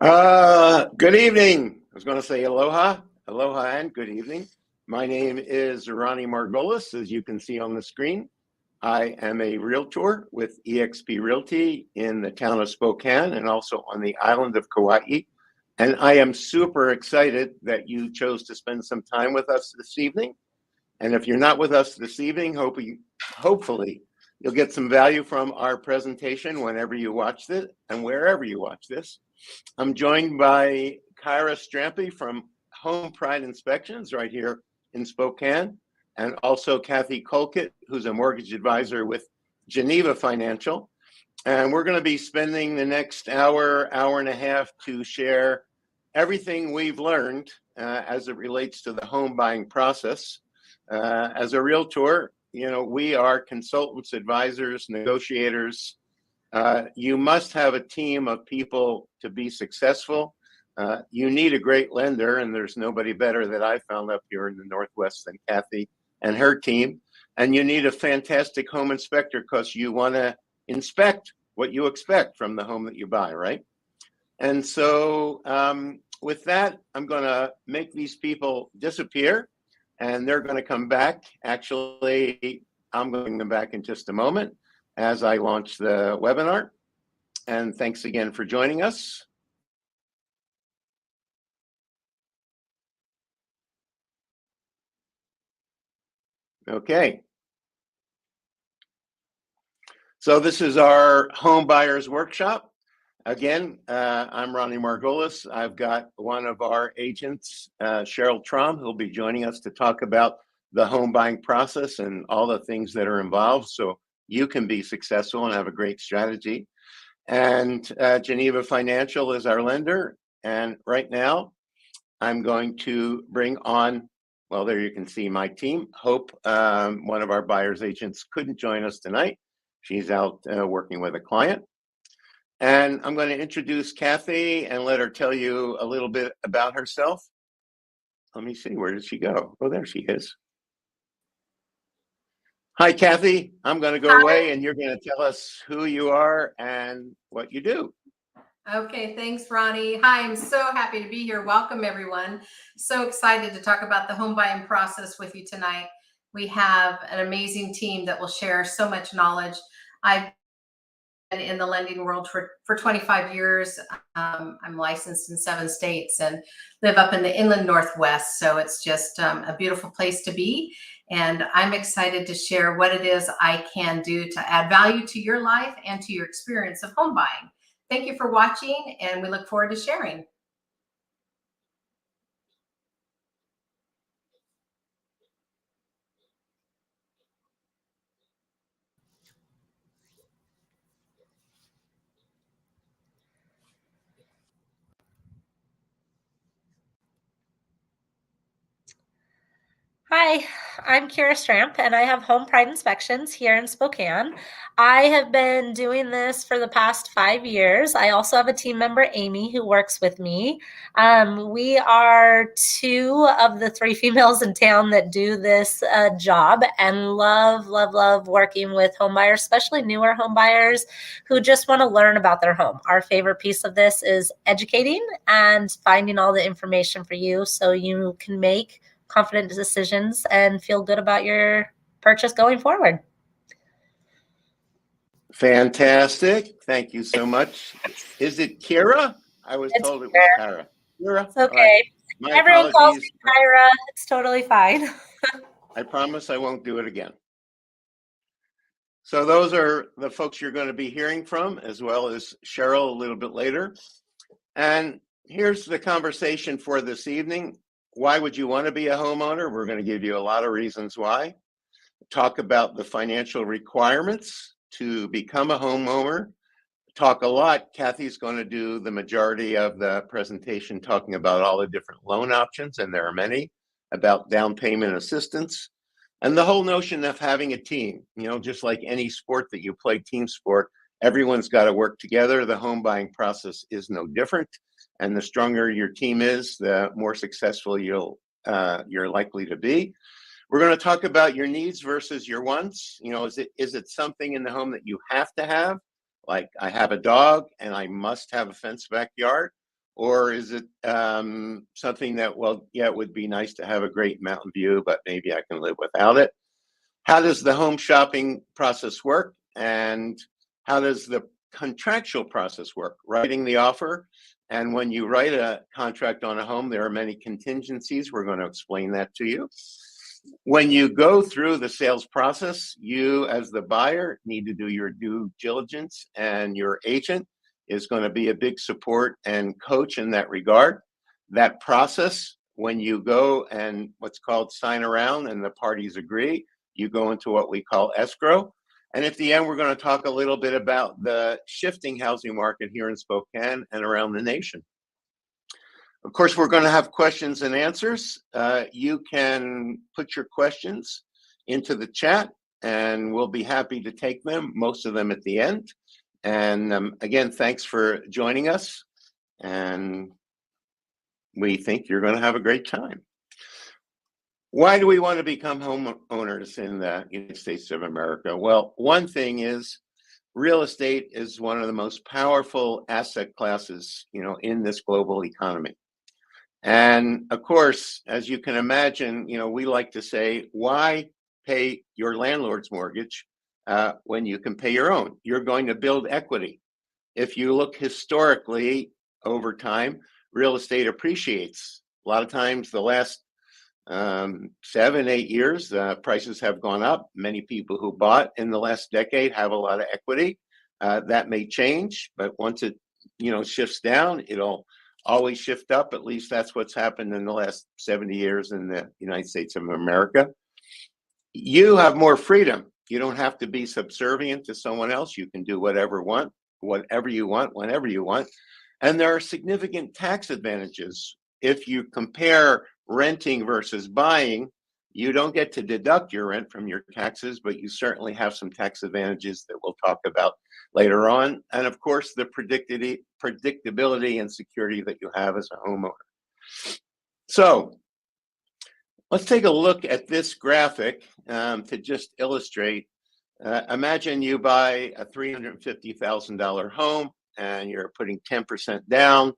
Good evening. I was going to say aloha, aloha, and good evening. My name is Ronnie Margolis, as you can see on the screen. I am a realtor with eXp Realty in the town of Spokane and also on the island of Kauai. And I am super excited that you chose to spend some time with us this evening. And if you're not with us this evening, hopefully you'll get some value from our presentation whenever you watch this and wherever you watch this. I'm joined by Kyra Strampy from Homepride Inspections right here in Spokane, and also Kathy Colquitt, who's a mortgage advisor with Geneva Financial. And we're going to be spending the next hour and a half to share everything we've learned as it relates to the home buying process. As a realtor, we are consultants, advisors, negotiators. You must have a team of people to be successful. You need a great lender, and there's nobody better that I found up here in the Northwest than Kathy and her team. And you need a fantastic home inspector because you want to inspect what you expect from the home that you buy, right? And so with that, I'm going to make these people disappear, and they're going to come back. Actually, I'm going to bring them back in just a moment as I launch the webinar. And thanks again for joining us. Okay. So this is our home buyers workshop. Again, I'm Ronnie Margolis. I've got one of our agents, Cheryl Trom, who'll be joining us to talk about the home buying process and all the things that are involved so you can be successful and have a great strategy. And Geneva Financial is our lender. And right now, I'm going to bring on, well, there you can see my team. Hope, one of our buyer's agents, couldn't join us tonight. She's out working with a client. And I'm going to introduce Kathy and let her tell you a little bit about herself. Let me see, where did she go? Oh, there she is. Hi, Kathy. I'm going to go away and you're going to tell us who you are and what you do. Okay, thanks, Ronnie. Hi, I'm so happy to be here. Welcome, everyone. So excited to talk about the home buying process with you tonight. We have an amazing team that will share so much knowledge. I've been in the lending world for 25 years. I'm licensed in 7 states and live up in the inland Northwest. So it's just a beautiful place to be. And I'm excited to share what it is I can do to add value to your life and to your experience of home buying. Thank you for watching, and we look forward to sharing. Hi, I'm Kira Stramp, and I have Homepride Inspections here in Spokane. I have been doing this for the past 5 years. I also have a team member, Amy, who works with me. We are 2 of the 3 females in town that do this job and love working with homebuyers, especially newer homebuyers who just want to learn about their home. Our favorite piece of this is educating and finding all the information for you so you can make confident decisions and feel good about your purchase going forward. Fantastic. Thank you so much. Is it Kira? I was told it was Kyra. Kira? It's okay. My Everyone apologies. calls me Kyra. It's totally fine. I promise I won't do it again. So those are the folks you're going to be hearing from, as well as Cheryl a little bit later. And here's the conversation for this evening. Why would you want to be a homeowner? We're going to give you a lot of reasons why. Talk about the financial requirements to become a homeowner. Talk a lot. Kathy's going to do the majority of the presentation talking about all the different loan options, and there are many, about down payment assistance, and the whole notion of having a team. Just like any sport that you play, team sport, everyone's got to work together. The home buying process is no different. And the stronger your team is, the more successful you're likely to be. We're going to talk about your needs versus your wants. Is it something in the home that you have to have? Like, I have a dog and I must have a fenced backyard? Or is it something that, well, yeah, it would be nice to have a great mountain view, but maybe I can live without it? How does the home shopping process work? And how does the contractual process work? Writing the offer. And when you write a contract on a home, there are many contingencies. We're going to explain that to you. When you go through the sales process, you as the buyer need to do your due diligence, and your agent is going to be a big support and coach in that regard. That process, when you go and what's called sign around and the parties agree, you go into what we call escrow. And at the end, we're going to talk a little bit about the shifting housing market here in Spokane and around the nation. Of course, we're going to have questions and answers. You can put your questions into the chat, and we'll be happy to take them, most of them at the end. And again, thanks for joining us. And we think you're going to have a great time. Why do we want to become homeowners in the United States of America? Well, one thing is real estate is one of the most powerful asset classes, in this global economy. And of course, as you can imagine, we like to say, why pay your landlord's mortgage when you can pay your own? You're going to build equity. If you look historically over time, real estate appreciates. A lot of times the last 7-8 years, prices have gone up. Many people who bought in the last decade have a lot of equity. That may change, but once it shifts down, it'll always shift up. At least that's what's happened in the last 70 years in the United States of America. You have more freedom. You don't have to be subservient to someone else. You can do whatever you want, whenever you want. And there are significant tax advantages. If you compare renting versus buying, you don't get to deduct your rent from your taxes, but you certainly have some tax advantages that we'll talk about later on. And of course, the predictability and security that you have as a homeowner. So let's take a look at this graphic to just illustrate. Imagine you buy a $350,000 home and you're putting 10% down.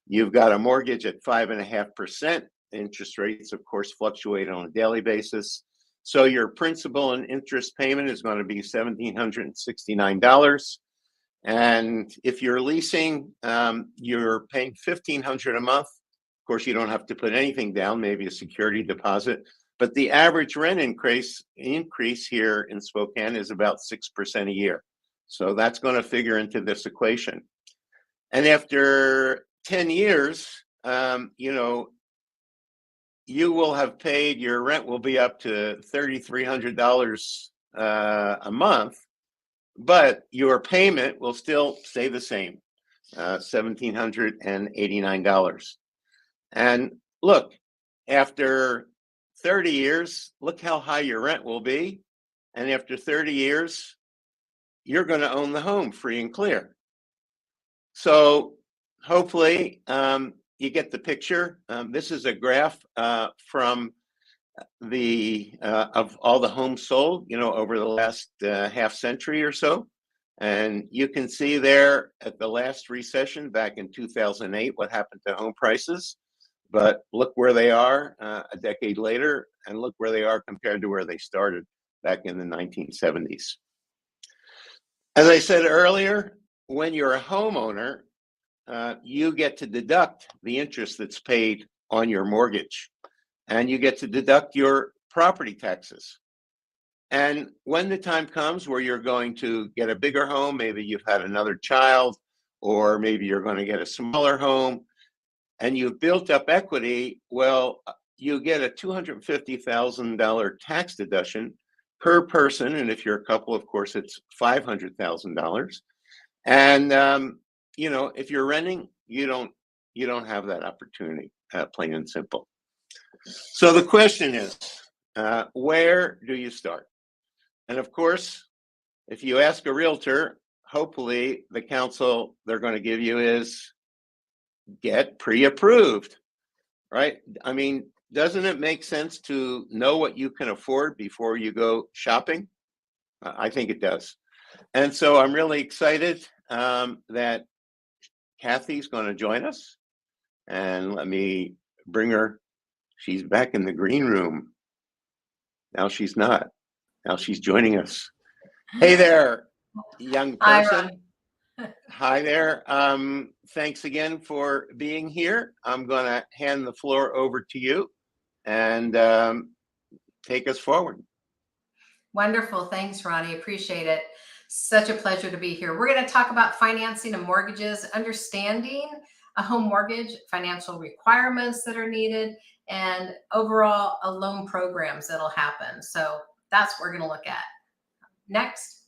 You've got a mortgage at 5.5%. Interest rates, of course, fluctuate on a daily basis. So your principal and interest payment is going to be $1,769. And if you're leasing, you're paying $1,500 a month. Of course, you don't have to put anything down, maybe a security deposit. But the average rent increase here in Spokane is about 6% a year. So that's going to figure into this equation. And after 10 years, you will have paid, your rent will be up to $3,300 a month, but your payment will still stay the same, $1,789. And look, after 30 years, look how high your rent will be. And after 30 years, you're going to own the home free and clear. So hopefully, you get the picture. This is a graph from of all the homes sold, over the last half century or so. And you can see there at the last recession back in 2008, what happened to home prices. But look where they are a decade later, and look where they are compared to where they started back in the 1970s. As I said earlier, when you're a homeowner, you get to deduct the interest that's paid on your mortgage, and you get to deduct your property taxes. And when the time comes where you're going to get a bigger home, maybe you've had another child, or maybe you're going to get a smaller home, and you've built up equity, well, you get a $250,000 tax deduction per person. And if you're a couple, of course, it's $500,000. And if you're renting, you don't have that opportunity, plain and simple. So the question is, where do you start? And of course, if you ask a realtor, hopefully the counsel they're going to give you is get pre-approved, right? I mean, doesn't it make sense to know what you can afford before you go shopping? I think it does. And so I'm really excited that Kathy's going to join us. And let me bring her. She's back in the green room. Now she's not. Now she's joining us. Hey there, young Hi, person. Ronnie. Hi there. Thanks again for being here. I'm going to hand the floor over to you and take us forward. Wonderful. Thanks, Ronnie. Appreciate it. Such a pleasure to be here. We're going to talk about financing and mortgages, understanding a home mortgage, financial requirements that are needed, and overall loan programs that'll happen. So that's what we're going to look at. Next.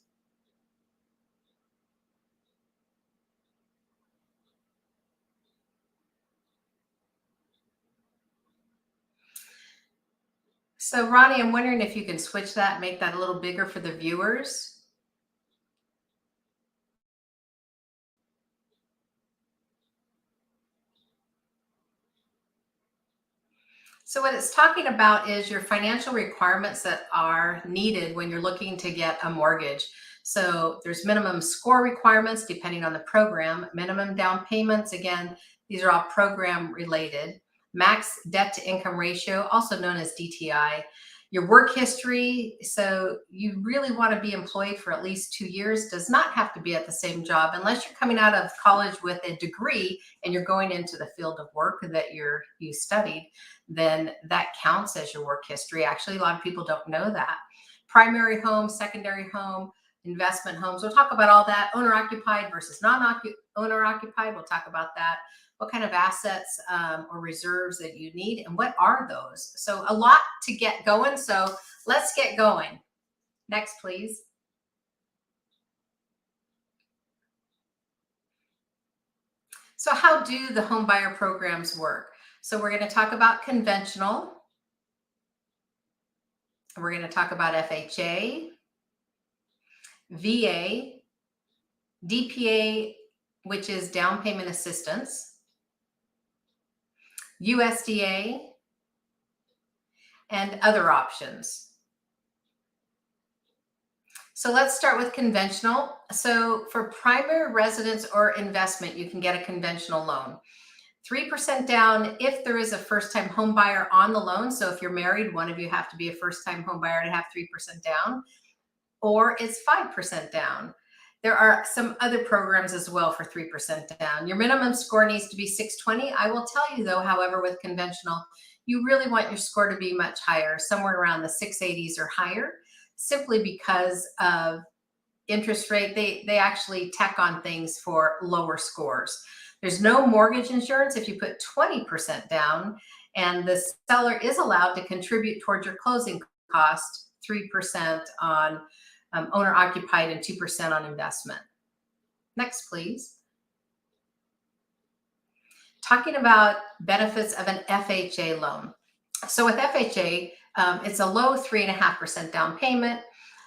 So Ronnie, I'm wondering if you can switch that, make that a little bigger for the viewers. So what it's talking about is your financial requirements that are needed when you're looking to get a mortgage. So there's minimum score requirements depending on the program, minimum down payments. Again, these are all program related. Max debt to income ratio, also known as DTI. Your work history, so you really want to be employed for at least 2 years, does not have to be at the same job unless you're coming out of college with a degree and you're going into the field of work that you studied, then that counts as your work history. Actually, a lot of people don't know that. Primary home, secondary home, investment homes. We'll talk about all that. Owner occupied versus non-owner occupied. We'll talk about that. What kind of assets or reserves that you need and what are those? So a lot to get going. So let's get going. Next, please. So how do the home buyer programs work? So we're going to talk about conventional. We're going to talk about FHA, VA, DPA, which is down payment assistance, USDA, and other options. So let's start with conventional. So for primary residence or investment, you can get a conventional loan. 3% down if there is a first-time home buyer on the loan. So if you're married, one of you have to be a first-time home buyer to have 3% down, or it's 5% down. There are some other programs as well for 3% down. Your minimum score needs to be 620. I will tell you though, however, with conventional, you really want your score to be much higher, somewhere around the 680s or higher, simply because of interest rate. They actually tack on things for lower scores. There's no mortgage insurance if you put 20% down, and the seller is allowed to contribute towards your closing cost, 3% on owner occupied and 2% on investment. Next, please. Talking about benefits of an FHA loan. So with FHA, it's a low 3.5% down payment,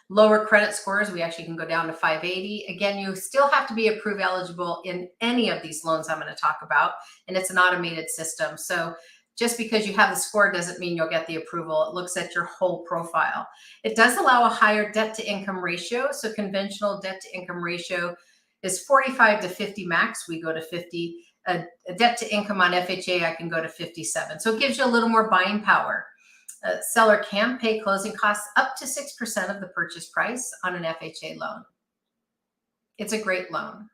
lower credit scores. We actually can go down to 580. Again, you still have to be approved eligible in any of these loans I'm going to talk about, and it's an automated system. So just because you have the score doesn't mean you'll get the approval. It looks at your whole profile. It does allow a higher debt to income ratio. So conventional debt to income ratio is 45 to 50 max. We go to 50. A debt to income on FHA, I can go to 57. So it gives you a little more buying power. A seller can pay closing costs up to 6% of the purchase price on an FHA loan. It's a great loan.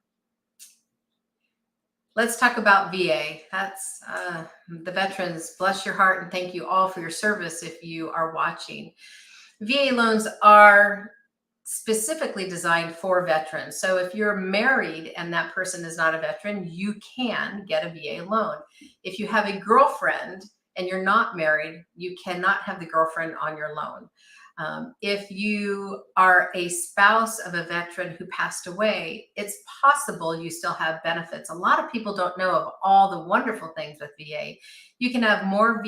Let's talk about VA. That's the veterans. Bless your heart and thank you all for your service if you are watching. VA loans are specifically designed for veterans. So if you're married and that person is not a veteran, you can get a VA loan. If you have a girlfriend and you're not married, you cannot have the girlfriend on your loan. If you are a spouse of a veteran who passed away, it's possible you still have benefits. A lot of people don't know of all the wonderful things with VA. You can have more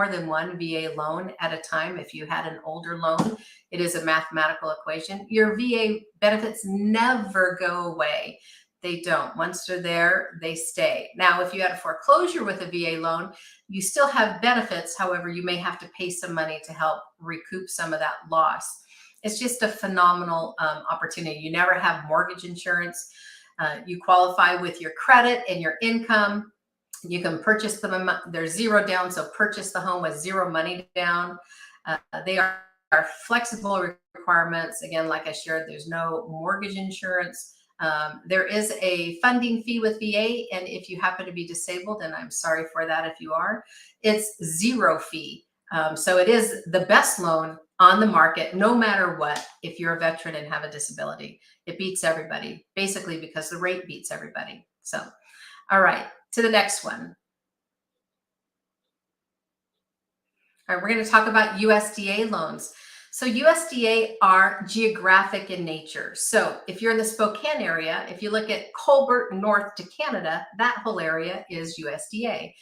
than one VA loan at a time. If you had an older loan, it is a mathematical equation. Your VA benefits never go away. They don't. Once they're there, they stay. Now, if you had a foreclosure with a VA loan, you still have benefits. However, you may have to pay some money to help recoup some of that loss. It's just a phenomenal opportunity. You never have mortgage insurance. You qualify with your credit and your income. You can purchase them. They're zero down, so purchase the home with zero money down. They are flexible requirements. Again, like I shared, there's no mortgage insurance. There is a funding fee with VA, and if you happen to be disabled, and I'm sorry for that if you are, it's zero fee. So it is the best loan on the market, no matter what, if you're a veteran and have a disability. It beats everybody, basically because the rate beats everybody. So, all right, to the next one. All right, we're going to talk about USDA loans. So USDA are geographic in nature. So if you're in the Spokane area, if you look at Colbert north to Canada, that whole area is USDA.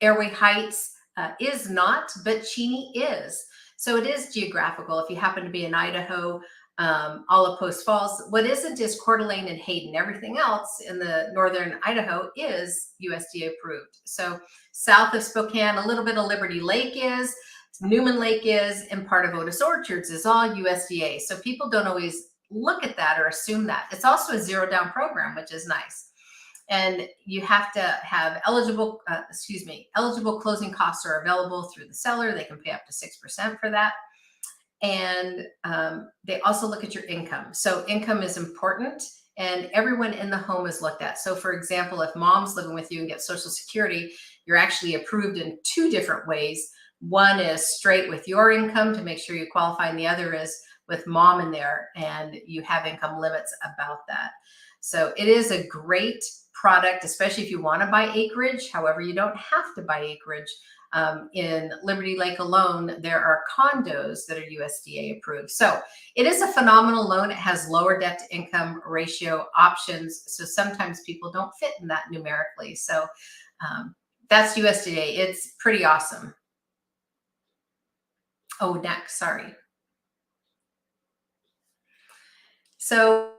Airway Heights is not, but Cheney is. So it is geographical. If you happen to be in Idaho, all of Post Falls, what isn't is Coeur d'Alene and Hayden. Everything else in the northern Idaho is USDA approved. So south of Spokane, a little bit of Liberty Lake is, Newman Lake is, and part of Otis Orchards is all USDA. So people don't always look at that or assume that. It's also a zero down program, which is nice. And you have to have eligible closing costs are available through the seller. They can pay up to 6% for that. And they also look at your income. So income is important, and everyone in the home is looked at. So for example, if mom's living with you and gets Social Security, you're actually approved in two different ways. One is straight with your income to make sure you qualify, and the other is with mom in there, and you have income limits about that. So it is a great product, especially if you want to buy acreage. However, you don't have to buy acreage. In Liberty Lake alone, there are condos that are USDA approved. So it is a phenomenal loan. It has lower debt to income ratio options. So sometimes people don't fit in that numerically. So that's USDA. It's pretty awesome. Oh, next, sorry. So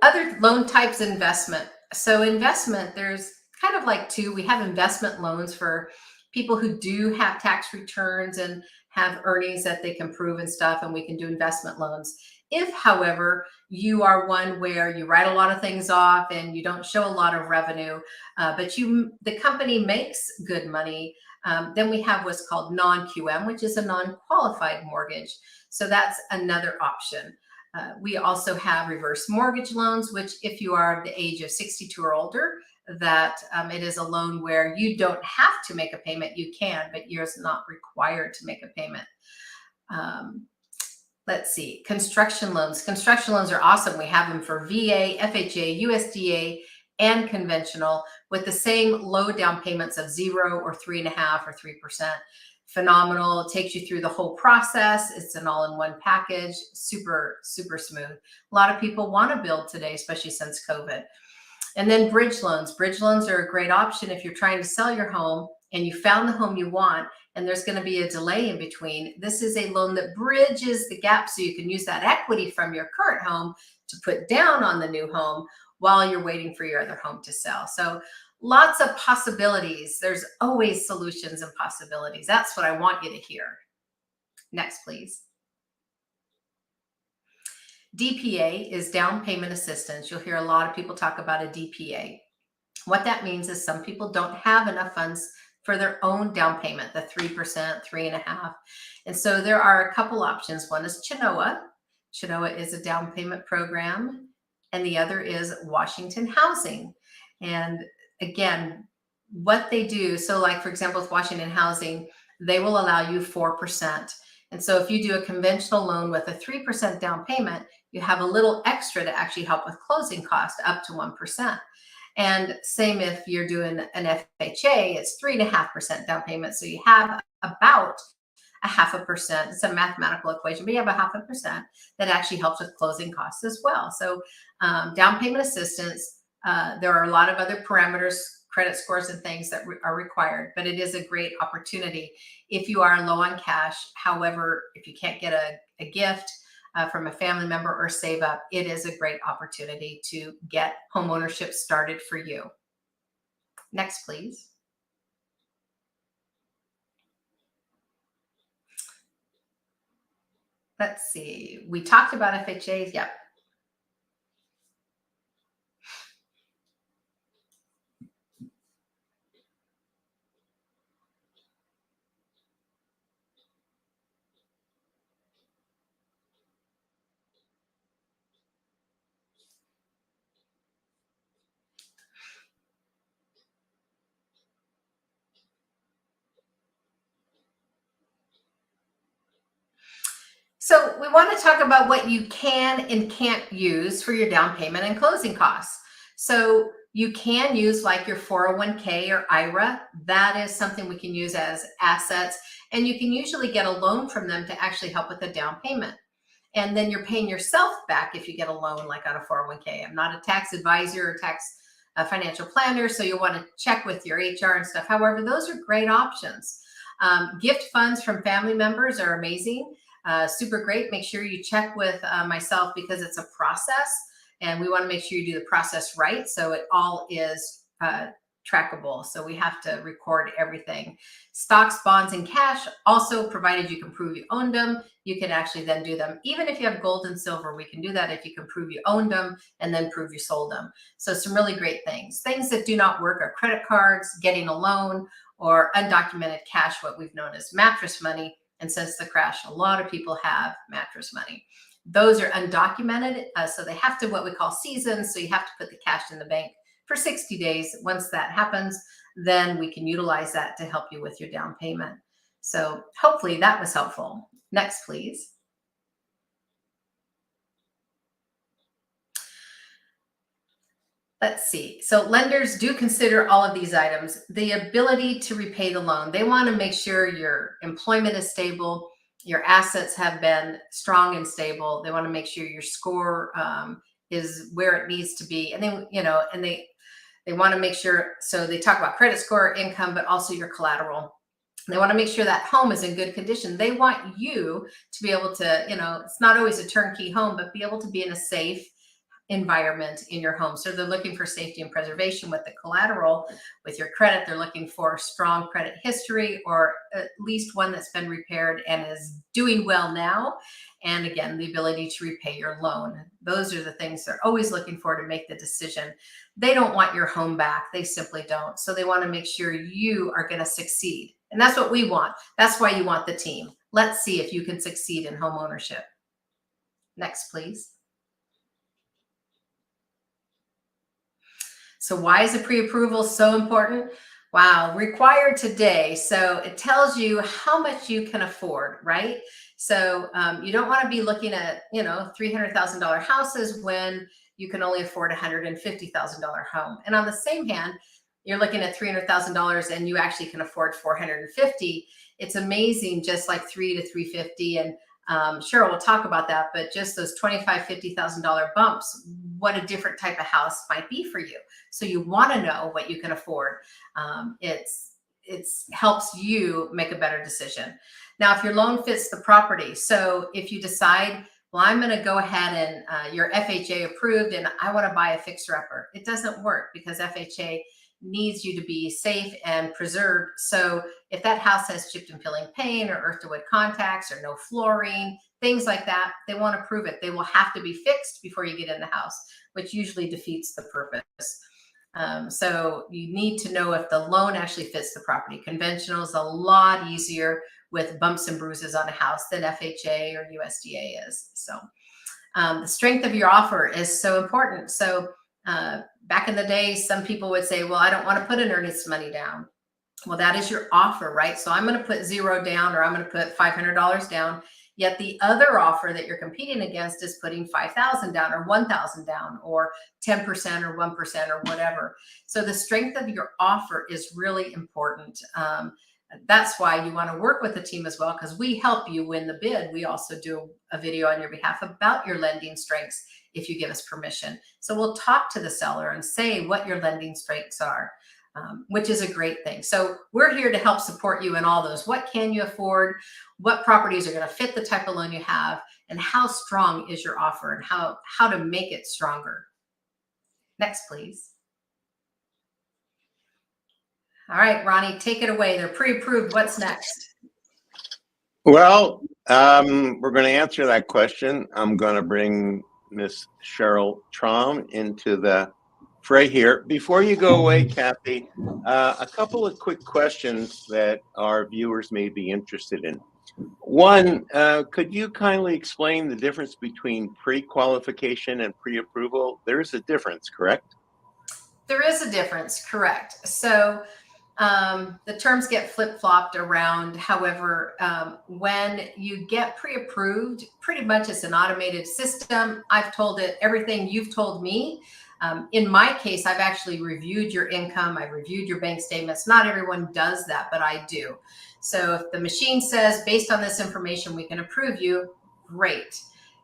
other loan types, investment. So investment, there's kind of like two. We have investment loans for people who do have tax returns and have earnings that they can prove and stuff, and we can do investment loans. If, however, you are one where you write a lot of things off and you don't show a lot of revenue, but the company makes good money, then we have what's called non-QM, which is a non-qualified mortgage. So that's another option. We also have reverse mortgage loans, which if you are the age of 62 or older, that it is a loan where you don't have to make a payment. You can, but you're not required to make a payment. Let's see, construction loans. Construction loans are awesome. We have them for VA, FHA, USDA, and conventional with the same low down payments of 0 or 3.5% or 3%. Phenomenal. It takes you through the whole process. It's an all-in-one package. Super, super smooth. A lot of people want to build today, especially since COVID. And then bridge loans. Bridge loans are a great option if you're trying to sell your home and you found the home you want and there's going to be a delay in between. This is a loan that bridges the gap so you can use that equity from your current home to put down on the new home while you're waiting for your other home to sell. So lots of possibilities. There's always solutions and possibilities. That's what I want you to hear. Next, please. DPA is down payment assistance. You'll hear a lot of people talk about a DPA. What that means is some people don't have enough funds for their own down payment, the 3%, 3.5%. And so there are a couple options. One is Chenoa. Chenoa is a down payment program, and the other is Washington Housing. And again, what they do, so like for example, with Washington Housing, they will allow you 4%. And so if you do a conventional loan with a 3% down payment, you have a little extra to actually help with closing costs up to 1%. And same if you're doing an FHA, it's 3.5% down payment. So you have about 0.5%. It's a mathematical equation, but you have 0.5% that actually helps with closing costs as well. So down payment assistance, there are a lot of other parameters, credit scores and things that are required, but it is a great opportunity if you are low on cash. However, if you can't get a gift from a family member or save up, it is a great opportunity to get home ownership started for you. Next, please. Let's see. We talked about FHAs. Yep. we want to talk about what you can and can't use for your down payment and closing costs. So you can use like your 401k or IRA. That is something we can use as assets. And you can usually get a loan from them to actually help with the down payment. And then you're paying yourself back if you get a loan like on a 401k. I'm not a tax advisor or financial planner, so you'll want to check with your HR and stuff. However, those are great options. Gift funds from family members are amazing. Super great. Make sure you check with myself because it's a process and we want to make sure you do the process right. So it all is trackable. So we have to record everything. Stocks, bonds, and cash also, provided you can prove you owned them, you can actually then do them. Even if you have gold and silver, we can do that if you can prove you owned them and then prove you sold them. So some really great things. Things that do not work are credit cards, getting a loan, or undocumented cash, what we've known as mattress money. And since the crash, a lot of people have mattress money. Those are undocumented, so they have to what we call season. So you have to put the cash in the bank for 60 days. Once that happens, then we can utilize that to help you with your down payment. So hopefully that was helpful. Next, please. Let's see. So lenders do consider all of these items. The ability to repay the loan. They want to make sure your employment is stable, your assets have been strong and stable. They want to make sure your score is where it needs to be. And then, they want to make sure, so they talk about credit score, income, but also your collateral. They want to make sure that home is in good condition. They want you to be able to, it's not always a turnkey home, but be able to be in a safe environment in your home. So they're looking for safety and preservation with the collateral. With your credit, they're looking for strong credit history, or at least one that's been repaired and is doing well now. And again, the ability to repay your loan. Those are the things they're always looking for to make the decision. They don't want your home back. They simply don't. So they want to make sure you are going to succeed. And that's what we want. That's why you want the team. Let's see if you can succeed in home ownership. Next, please. So why is a pre-approval so important? Wow, required today. So it tells you how much you can afford, right? So you don't want to be looking at, $300,000 houses when you can only afford a $150,000 home. And on the same hand, you're looking at $300,000 and you actually can afford $450,000. It's amazing, just like $300,000 to $350,000. And Cheryl will talk about that, but just those $25,000, $50,000 bumps, what a different type of house might be for you. So you want to know what you can afford. It helps you make a better decision. Now, if your loan fits the property, so if you decide, well, I'm going to go ahead and you're FHA approved and I want to buy a fixer-upper, it doesn't work because FHA needs you to be safe and preserved. So if that house has chipped and peeling paint or earth to wood contacts or no flooring, things like that, they won't approve it. They will have to be fixed before you get in the house, which usually defeats the purpose. So you need to know if the loan actually fits the property. Conventional is a lot easier with bumps and bruises on a house than FHA or USDA is. So the strength of your offer is so important. So back in the day, some people would say, well, I don't want to put an earnest money down. Well, that is your offer, right? So I'm going to put $0 down, or I'm going to put $500 down. Yet the other offer that you're competing against is putting $5,000 down or $1,000 down or 10% or 1% or whatever. So the strength of your offer is really important. That's why you want to work with the team as well, because we help you win the bid. We also do a video on your behalf about your lending strengths if you give us permission. So we'll talk to the seller and say what your lending strengths are, which is a great thing. So we're here to help support you in all those. What can you afford? What properties are going to fit the type of loan you have? And how strong is your offer and how to make it stronger? Next, please. All right, Ronnie, take it away. They're pre-approved. What's next? Well, we're going to answer that question. I'm going to bring Miss Cheryl Traum into the fray here. Before you go away, Kathy, a couple of quick questions that our viewers may be interested in. One, could you kindly explain the difference between pre-qualification and pre-approval? There is a difference, correct? There is a difference, correct. So The terms get flip-flopped around. However, when you get pre-approved, pretty much it's an automated system. I've told it everything you've told me. In my case, I've actually reviewed your income. I've reviewed your bank statements. Not everyone does that, but I do. So if the machine says, based on this information, we can approve you, great.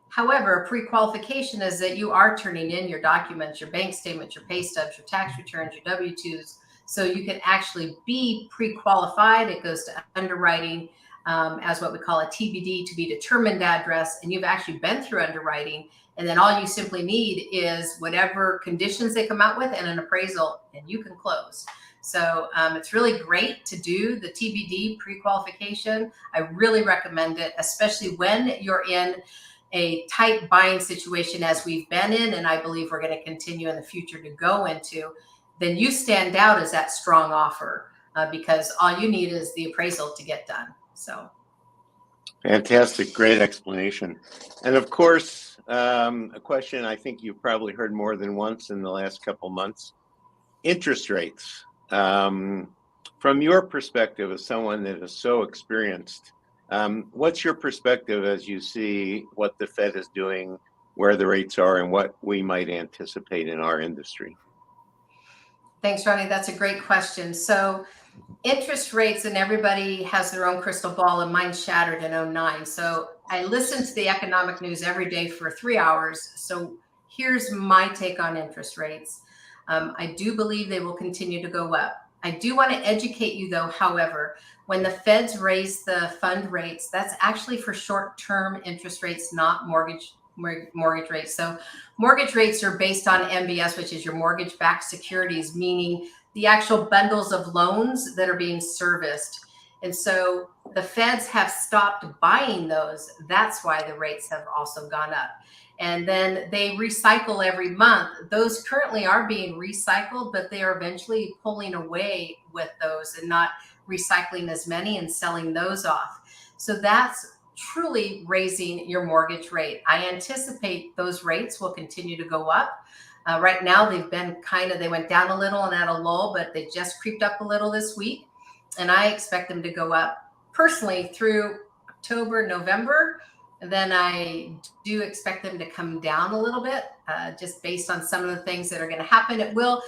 However, pre-qualification is that you are turning in your documents, your bank statements, your pay stubs, your tax returns, your W-2s, so you can actually be pre-qualified. It goes to underwriting as what we call a TBD, to be determined address, and you've actually been through underwriting. And then all you simply need is whatever conditions they come out with and an appraisal, and you can close. So it's really great to do the TBD pre-qualification. I really recommend it, especially when you're in a tight buying situation as we've been in, and I believe we're going to continue in the future to go into. Then you stand out as that strong offer because all you need is the appraisal to get done. So. Fantastic. Great explanation. And of course, a question I think you've probably heard more than once in the last couple months, interest rates. From your perspective as someone that is so experienced, what's your perspective as you see what the Fed is doing, where the rates are, and what we might anticipate in our industry? Thanks, Ronnie. That's a great question. So interest rates, and everybody has their own crystal ball, and mine shattered in 2009. So I listen to the economic news every day for 3 hours. So here's my take on interest rates. I do believe they will continue to go up. I do want to educate you though, however, when the feds raise the fund rates, that's actually for short-term interest rates, not mortgage rates. So mortgage rates are based on MBS, which is your mortgage-backed securities, meaning the actual bundles of loans that are being serviced. And so the feds have stopped buying those. That's why the rates have also gone up. And then they recycle every month. Those currently are being recycled, but they are eventually pulling away with those and not recycling as many and selling those off. So that's truly raising your mortgage rate. I anticipate those rates will continue to go up. Right now, they've been they went down a little and at a lull, but they just creeped up a little this week. And I expect them to go up personally through October, November. And then I do expect them to come down a little bit, just based on some of the things that are going to happen. It will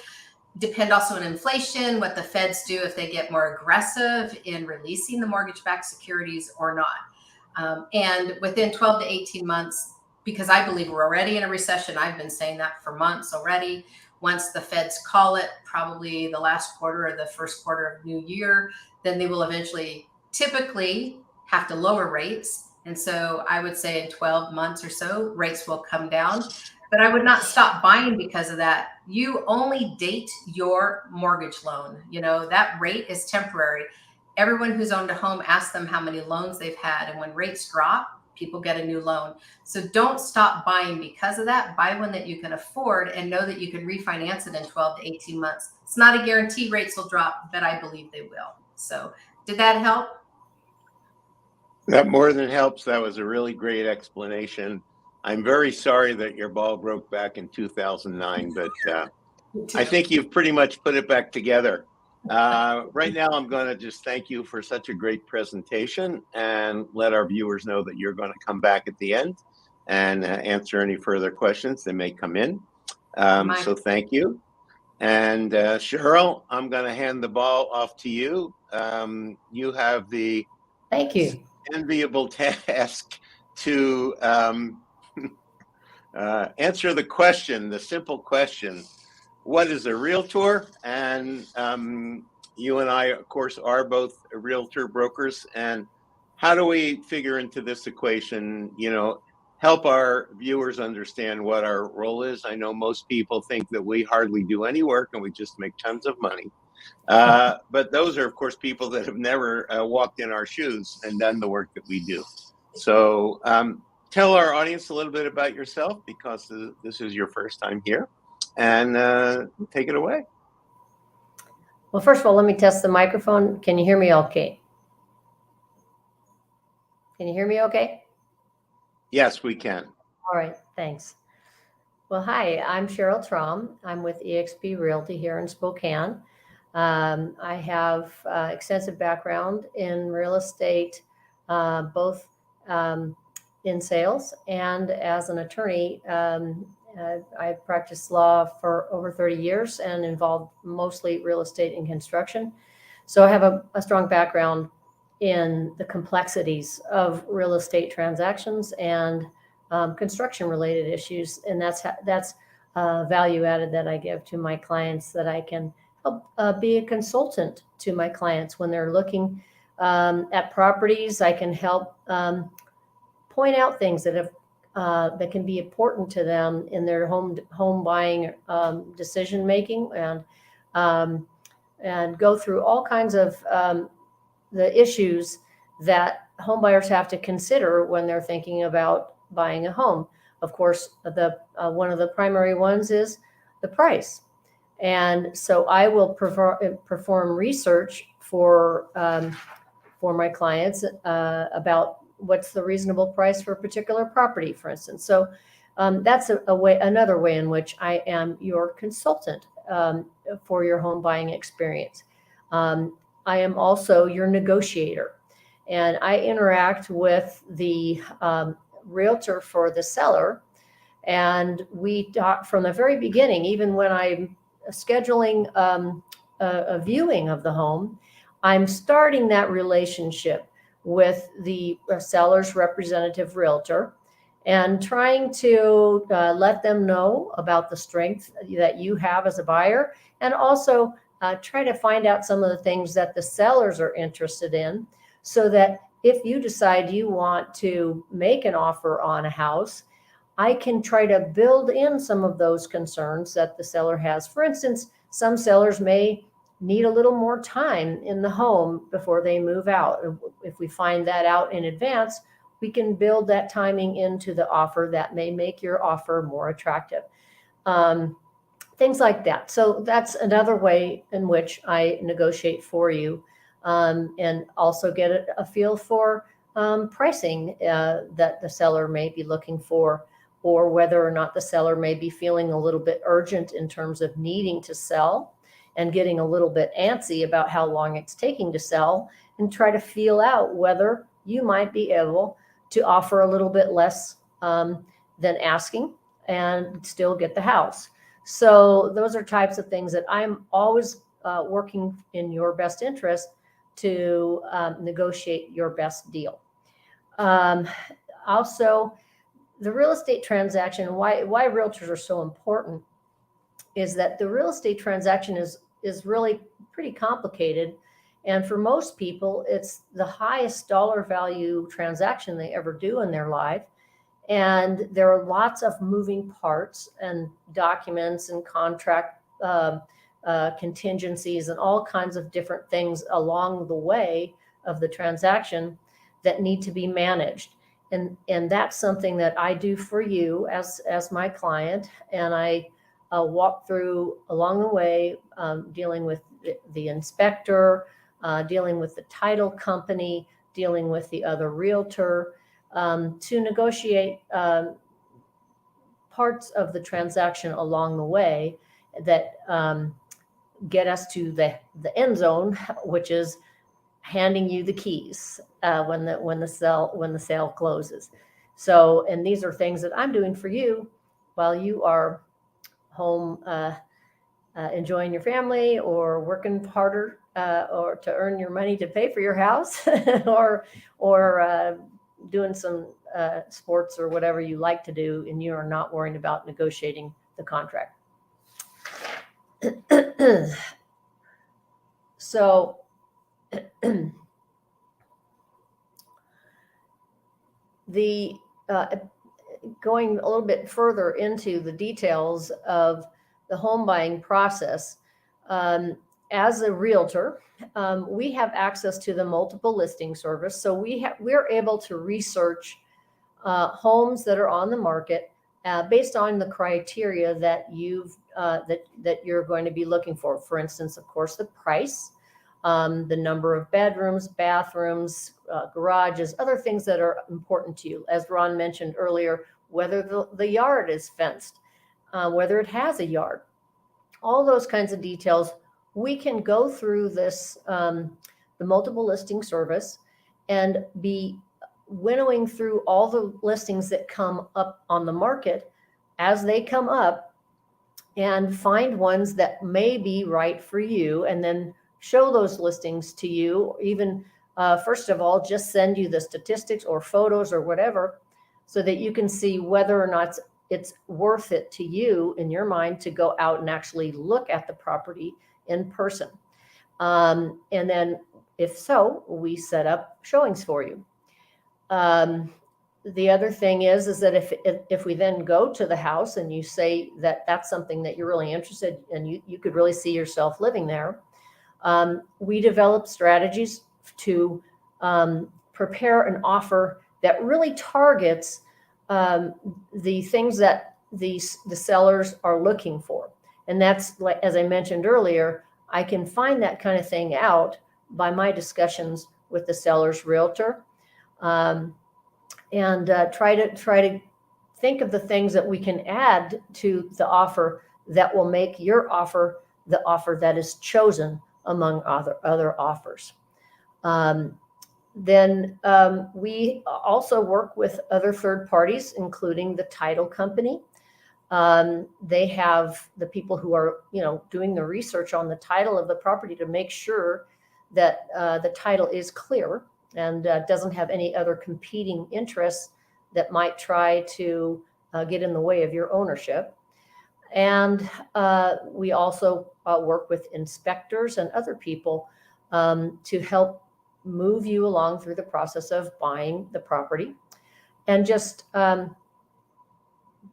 depend also on inflation, what the feds do, if they get more aggressive in releasing the mortgage-backed securities or not. And within 12 to 18 months, because I believe we're already in a recession. I've been saying that for months already. Once the feds call it, probably the last quarter or the first quarter of new year, then they will eventually typically have to lower rates. And so I would say in 12 months or so, rates will come down. But I would not stop buying because of that. You only date your mortgage loan. You know, that rate is temporary. Everyone who's owned a home, ask them how many loans they've had. And when rates drop, people get a new loan. So don't stop buying because of that. Buy one that you can afford and know that you can refinance it in 12 to 18 months. It's not a guarantee rates will drop, but I believe they will. So did that help? That more than helps. That was a really great explanation. I'm very sorry that your ball broke back in 2009, but I think you've pretty much put it back together. Right now, I'm going to just thank you for such a great presentation and let our viewers know that you're going to come back at the end and answer any further questions that may come in. So thank you. And Cheryl, I'm going to hand the ball off to you. You have the Thank you. enviable task to answer the question, the simple question. What is a realtor? And you and I, of course, are both realtor brokers. And how do we figure into this equation, you know, help our viewers understand what our role is? I know most people think that we hardly do any work and we just make tons of money. But those are, of course, people that have never walked in our shoes and done the work that we do. So tell our audience a little bit about yourself, because this is your first time here. And take it away. Well, first of all, let me test the microphone. Can you hear me okay? Can you hear me okay? Yes, we can. All right, thanks. Well, hi, I'm Cheryl Traum. I'm with eXp Realty here in Spokane. I have extensive background in real estate, both in sales and as an attorney. I practiced law for over 30 years and involved mostly real estate and construction. So I have a strong background in the complexities of real estate transactions and construction related issues. And that's value added that I give to my clients, that I can help be a consultant to my clients when they're looking at properties. I can help point out things that can be important to them in their home buying decision making, and go through all kinds of the issues that home buyers have to consider when they're thinking about buying a home. Of course, one of the primary ones is the price. And so I will perform research for my clients about what's the reasonable price for a particular property, for instance. So that's another way in which I am your consultant for your home buying experience. I am also your negotiator, and I interact with the realtor for the seller. And we talk from the very beginning, even when I'm scheduling a viewing of the home, I'm starting that relationship with the seller's representative realtor and trying to let them know about the strength that you have as a buyer, and also try to find out some of the things that the sellers are interested in, so that if you decide you want to make an offer on a house, I can try to build in some of those concerns that the seller has. For instance, some sellers may need a little more time in the home before they move out. If we find that out in advance, we can build that timing into the offer that may make your offer more attractive. Things like that. So that's another way in which I negotiate for you, and also get a feel for pricing that the seller may be looking for, or whether or not the seller may be feeling a little bit urgent in terms of needing to sell and getting a little bit antsy about how long it's taking to sell, and try to feel out whether you might be able to offer a little bit less than asking and still get the house. So those are types of things that I'm always working in your best interest to negotiate your best deal. Also, the real estate transaction, why realtors are so important, is that the real estate transaction is really pretty complicated. And for most people, it's the highest dollar value transaction they ever do in their life. And there are lots of moving parts and documents and contract contingencies and all kinds of different things along the way of the transaction that need to be managed. And that's something that I do for you as my client. And I walk through along the way, dealing with the inspector, dealing with the title company, dealing with the other realtor, to negotiate parts of the transaction along the way that get us to the end zone, which is handing you the keys when the sale closes. So, and these are things that I'm doing for you while you are home enjoying your family, or working harder or to earn your money to pay for your house, or doing some sports or whatever you like to do, and you are not worrying about negotiating the contract. So the going a little bit further into the details of the home buying process, as a realtor, we have access to the multiple listing service. So we're able to research homes that are on the market based on the criteria that you're going to be looking for. For instance, of course, the price, the number of bedrooms, bathrooms, garages, other things that are important to you. As Ron mentioned earlier, whether the yard is fenced, whether it has a yard. All those kinds of details we can go through this, the multiple listing service, and be winnowing through all the listings that come up on the market as they come up, and find ones that may be right for you, and then show those listings to you. Even first of all, just send you the statistics or photos or whatever, so that you can see whether or not it's worth it to you in your mind to go out and actually look at the property in person. And then if so, we set up showings for you. The other thing is that if we then go to the house and you say that that's something that you're really interested in, and you could really see yourself living there, we develop strategies to prepare an offer that really targets the things that the sellers are looking for. And that's, like, as I mentioned earlier, I can find that kind of thing out by my discussions with the seller's realtor, and try to think of the things that we can add to the offer that will make your offer the offer that is chosen among other offers. Then we also work with other third parties, including the title company. They have the people who are, doing the research on the title of the property to make sure that the title is clear and doesn't have any other competing interests that might try to get in the way of your ownership. And we also work with inspectors and other people to help move you along through the process of buying the property, and just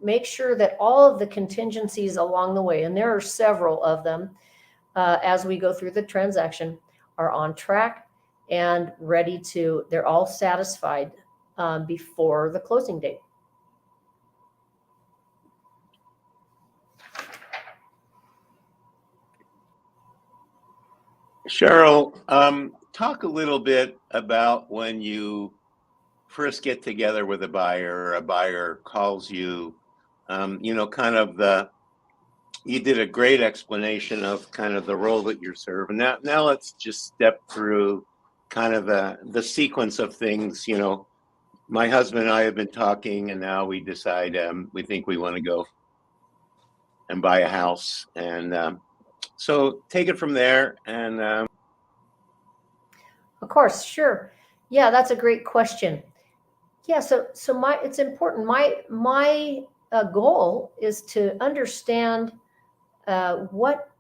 make sure that all of the contingencies along the way, and there are several of them, as we go through the transaction, are on track and ready to, they're all satisfied before the closing date. Cheryl, talk a little bit about when you first get together with a buyer, or a buyer calls you, you did a great explanation of kind of the role that you're serving. Now let's just step through kind of the sequence of things. My husband and I have been talking, and now we decide we think we want to go and buy a house. And so take it from there. And Of course, sure. Yeah, that's a great question. Yeah, so it's important. My goal is to understand what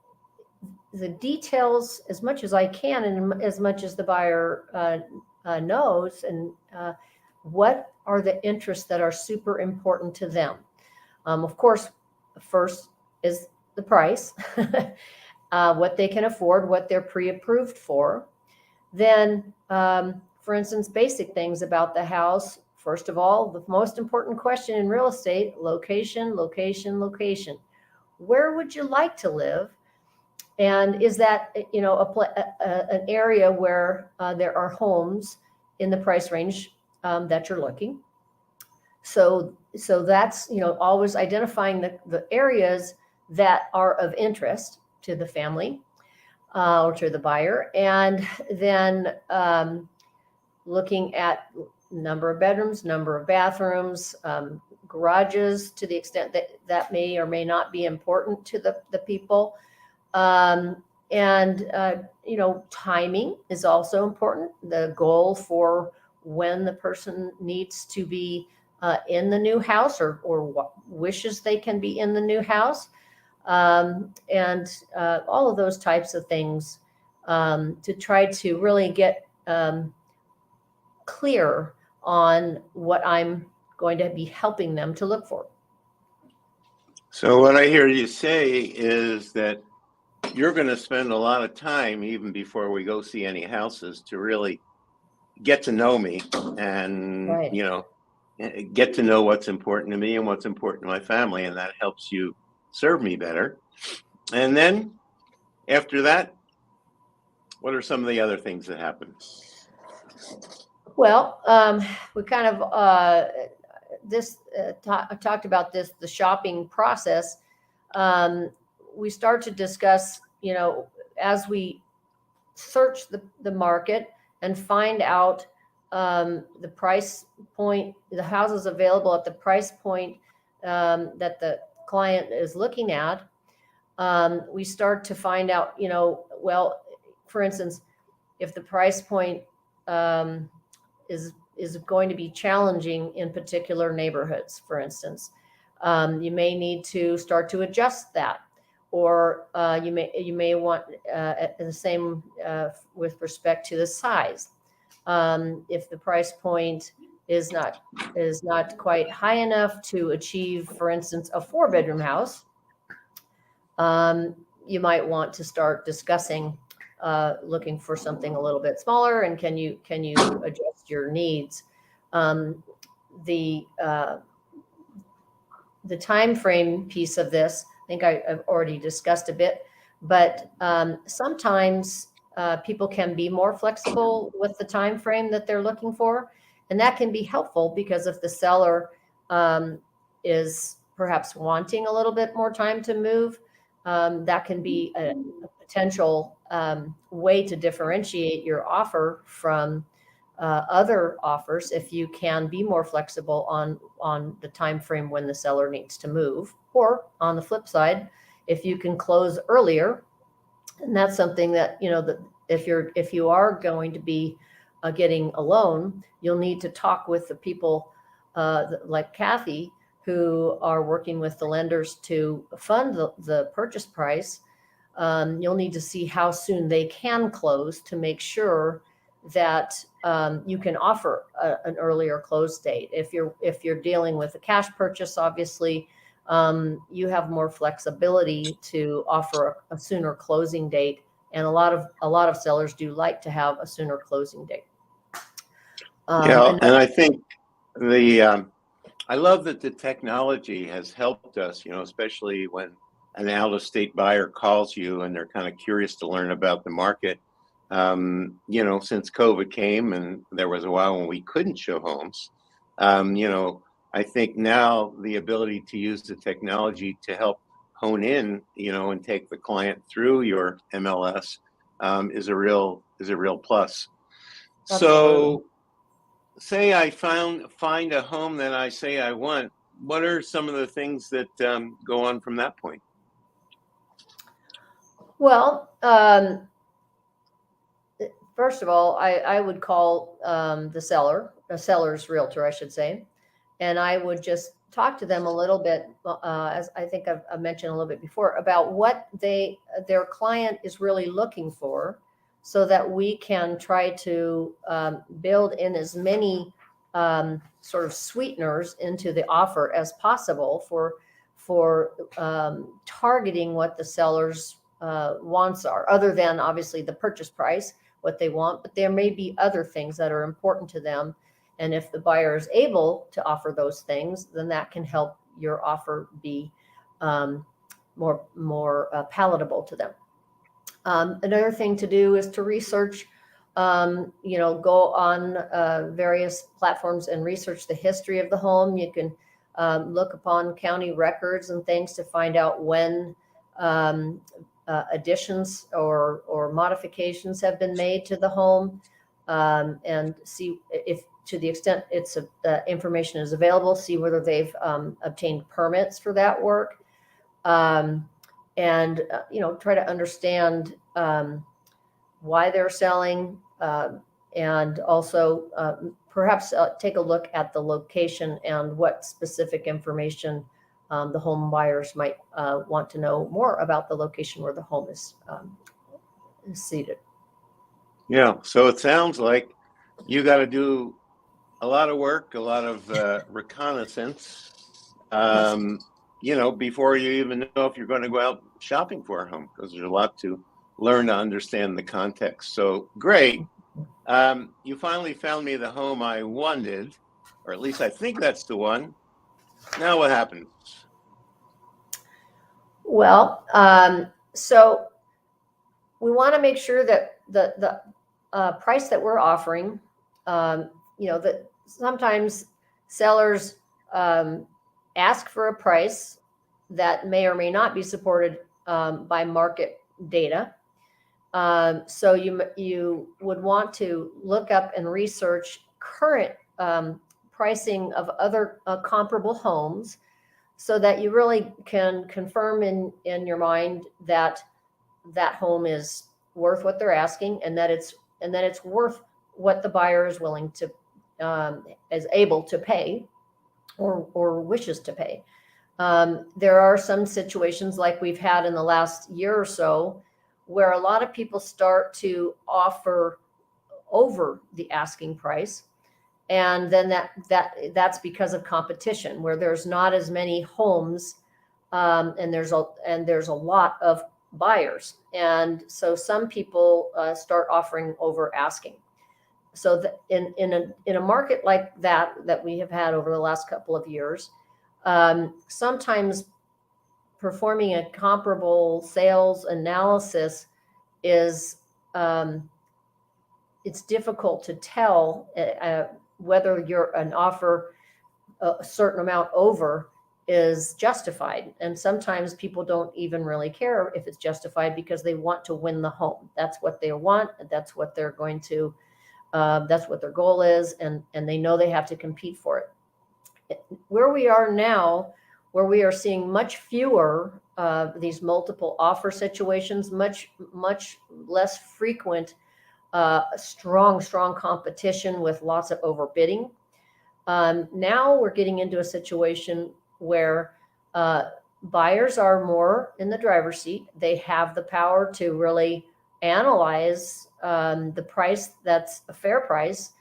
the details, as much as I can, and as much as the buyer knows, and what are the interests that are super important to them. Of course, first is the price, what they can afford, what they're pre-approved for. Then, for instance, basic things about the house. First of all, the most important question in real estate: location, location, location. Where would you like to live? And is that, an area where there are homes in the price range that you're looking? So that's, always identifying the areas that are of interest to the family or to the buyer. And then looking at number of bedrooms, number of bathrooms, garages, to the extent that that may or may not be important to the people. Timing is also important. The goal for when the person needs to be in the new house, or what wishes they can be in the new house. And all of those types of things to try to really get clear on what I'm going to be helping them to look for. so what I hear you say is that you're going to spend a lot of time, even before we go see any houses, to really get to know me, and Right. get to know what's important to me and what's important to my family, and that helps you serve me better. And then after that, what are some of the other things that happen? Well, we kind of talked about this, the shopping process. We start to discuss, as we search the market and find out the price point, the houses available at the price point that the client is looking at, we start to find out, well, for instance, if the price point is going to be challenging in particular neighborhoods, for instance, you may need to start to adjust that, or you may want the same with respect to the size. If the price point is not quite high enough to achieve, for instance, a 4-bedroom house, you might want to start discussing looking for something a little bit smaller, and can you adjust your needs. The time frame piece of this, I think I've already discussed a bit, but sometimes people can be more flexible with the time frame that they're looking for, and that can be helpful, because if the seller is perhaps wanting a little bit more time to move, that can be a potential way to differentiate your offer from other offers, if you can be more flexible on the time frame when the seller needs to move. Or on the flip side, if you can close earlier, and that's something that, that if you are going to be getting a loan, you'll need to talk with the people like Kathy, who are working with the lenders to fund the purchase price. You'll need to see how soon they can close to make sure that you can offer an earlier close date. If you're dealing with a cash purchase, obviously, you have more flexibility to offer a sooner closing date, and a lot of sellers do like to have a sooner closing date. And I think I love that the technology has helped us, especially when an out-of-state buyer calls you and they're kind of curious to learn about the market. Since COVID came and there was a while when we couldn't show homes, I think now the ability to use the technology to help hone in, and take the client through your MLS is a real plus. Absolutely. So, say I find a home that I say I want. What are some of the things that go on from that point? Well, first of all, I would call the seller, a seller's realtor, I should say, and I would just talk to them a little bit, as I think I've mentioned a little bit before, about what their client is really looking for, so that we can try to build in as many sort of sweeteners into the offer as possible for targeting what the seller's wants are, other than obviously the purchase price, what they want, but there may be other things that are important to them. And if the buyer is able to offer those things, then that can help your offer be more palatable to them. Another thing to do is to research, go on various platforms and research the history of the home. You can look upon county records and things to find out when additions or modifications have been made to the home, and see if, to the extent it's information is available, see whether they've obtained permits for that work. And try to understand why they're selling, and also perhaps take a look at the location and what specific information the home buyers might want to know more about the location where the home is seated. Yeah, so it sounds like you got to do a lot of work, a lot of reconnaissance, before you even know if you're going to go out shopping for a home, because there's a lot to learn to understand the context. So great. You finally found me the home I wanted, or at least I think that's the one. Now what happens? Well, so we want to make sure that the price that we're offering, that sometimes sellers ask for a price that may or may not be supported by market data. So you would want to look up and research current pricing of other comparable homes, so that you really can confirm in your mind that that home is worth what they're asking, and that it's worth what the buyer is willing to is able to pay, or wishes to pay. There are some situations like we've had in the last year or so, where a lot of people start to offer over the asking price, and then that's because of competition, where there's not as many homes, and there's a lot of buyers, and so some people start offering over asking. So in a market like that we have had over the last couple of years, sometimes performing a comparable sales analysis is it's difficult to tell whether an offer a certain amount over is justified. And sometimes people don't even really care if it's justified, because they want to win the home. That's what they want. That's what they're going to, that's what their goal is. And they know they have to compete for it. Where we are now, where we are seeing much fewer these multiple offer situations, much less frequent, strong competition with lots of overbidding. Now we're getting into a situation where buyers are more in the driver's seat. They have the power to really analyze the price that's a fair price,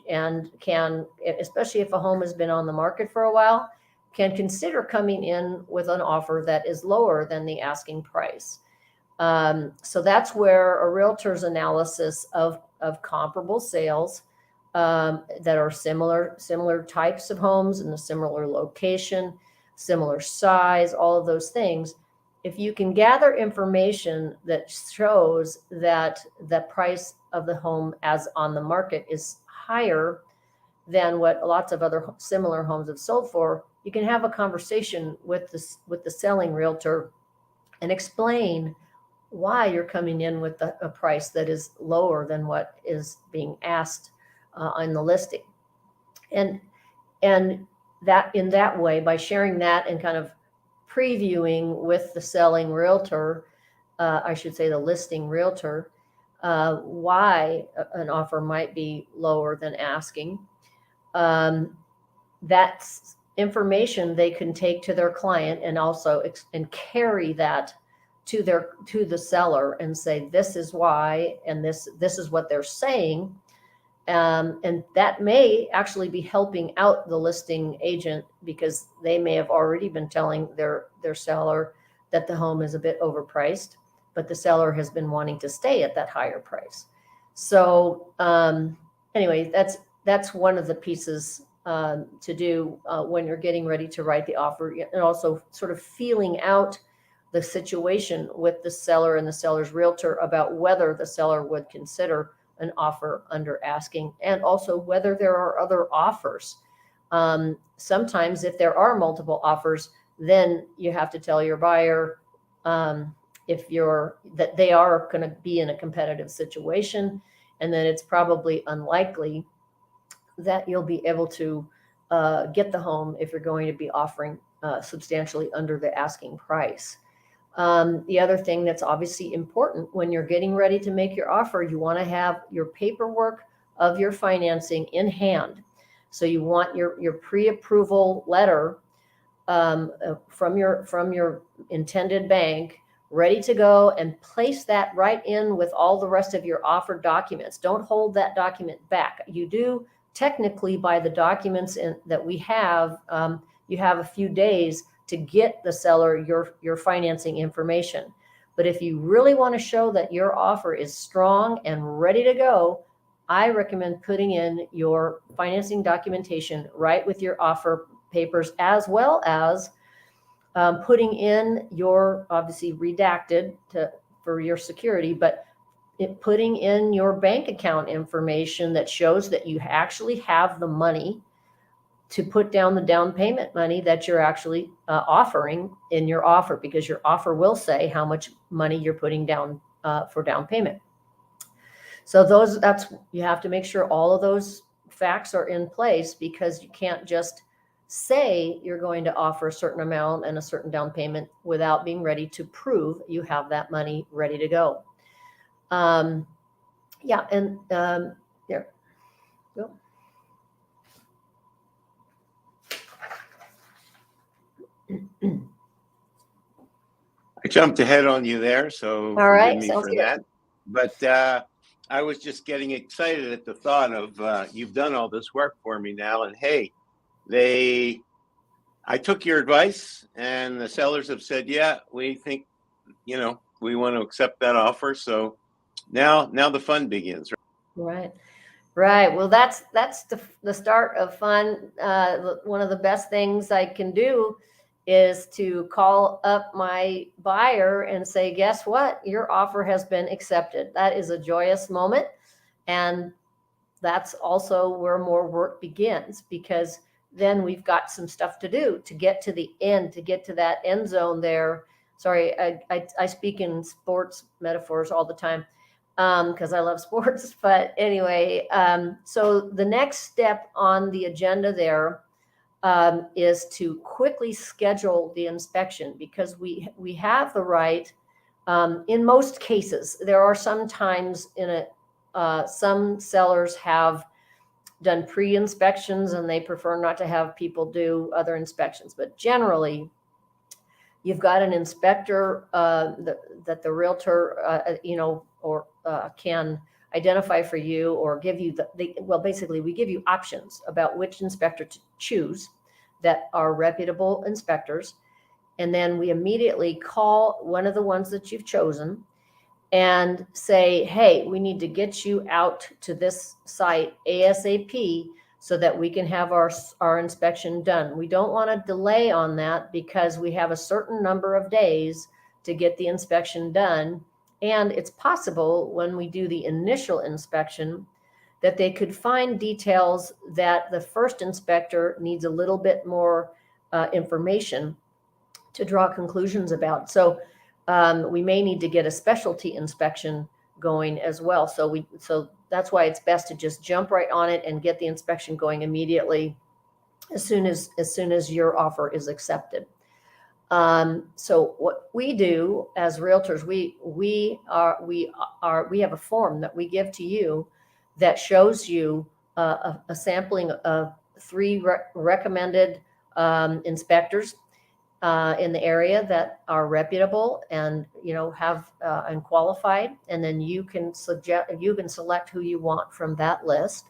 and can, especially if a home has been on the market for a while, can consider coming in with an offer that is lower than the asking price. So that's where a realtor's analysis of comparable sales that are similar types of homes in a similar location, similar size, all of those things. If you can gather information that shows that the price of the home as on the market is higher than what lots of other similar homes have sold for, you can have a conversation with the selling realtor and explain why you're coming in with a price that is lower than what is being asked on the listing. And that, in that way, by sharing that and kind of previewing with the selling realtor, I should say the listing realtor, why an offer might be lower than asking, that's information they can take to their client, and also and carry that to the seller and say, this is why, and this is what they're saying. And that may actually be helping out the listing agent, because they may have already been telling their seller that the home is a bit overpriced, but the seller has been wanting to stay at that higher price. So anyway, that's one of the pieces to do when you're getting ready to write the offer, and also sort of feeling out the situation with the seller and the seller's realtor about whether the seller would consider an offer under asking, and also whether there are other offers. Sometimes if there are multiple offers, then you have to tell your buyer that they are going to be in a competitive situation, and then it's probably unlikely that you'll be able to get the home if you're going to be offering substantially under the asking price. The other thing that's obviously important when you're getting ready to make your offer, you want to have your paperwork of your financing in hand. So you want your pre-approval letter from your intended bank ready to go, and place that right in with all the rest of your offer documents. Don't hold that document back. You do technically, by the documents that we have, you have a few days to get the seller your financing information. But if you really want to show that your offer is strong and ready to go, I recommend putting in your financing documentation right with your offer papers, as well as putting in your, obviously redacted for your security, but putting in your bank account information that shows that you actually have the money to put down the down payment money that you're actually offering in your offer, because your offer will say how much money you're putting down for down payment. So you have to make sure all of those facts are in place, because you can't just say you're going to offer a certain amount and a certain down payment without being ready to prove you have that money ready to go. Yeah, and there. Go. I jumped ahead on you there, so All right, forgive me sounds for good. that. But I was just getting excited at the thought of you've done all this work for me now, and hey, I took your advice, and the sellers have said, yeah, we think, we want to accept that offer. So now the fun begins. Right. Right. Well, that's the start of fun. One of the best things I can do is to call up my buyer and say, guess what? Your offer has been accepted. That is a joyous moment. And that's also where more work begins, because then we've got some stuff to do to get to the end, to get to that end zone there. Sorry, I speak in sports metaphors all the time, because I love sports. But anyway, so the next step on the agenda there is to quickly schedule the inspection, because we have the right, in most cases. There are some times some sellers have done pre-inspections and they prefer not to have people do other inspections, but generally you've got an inspector that the realtor can identify for you, or give you basically we give you options about which inspector to choose that are reputable inspectors. And then we immediately call one of the ones that you've chosen and say, hey, we need to get you out to this site ASAP so that we can have our inspection done. We don't want to delay on that, because we have a certain number of days to get the inspection done. And it's possible when we do the initial inspection that they could find details that the first inspector needs a little bit more information to draw conclusions about. So we may need to get a specialty inspection going as well. So that's why it's best to just jump right on it and get the inspection going immediately as soon as your offer is accepted. So what we do as realtors, we have a form that we give to you that shows you a sampling of 3 recommended inspectors in the area that are reputable and have and qualified, and then you can select who you want from that list.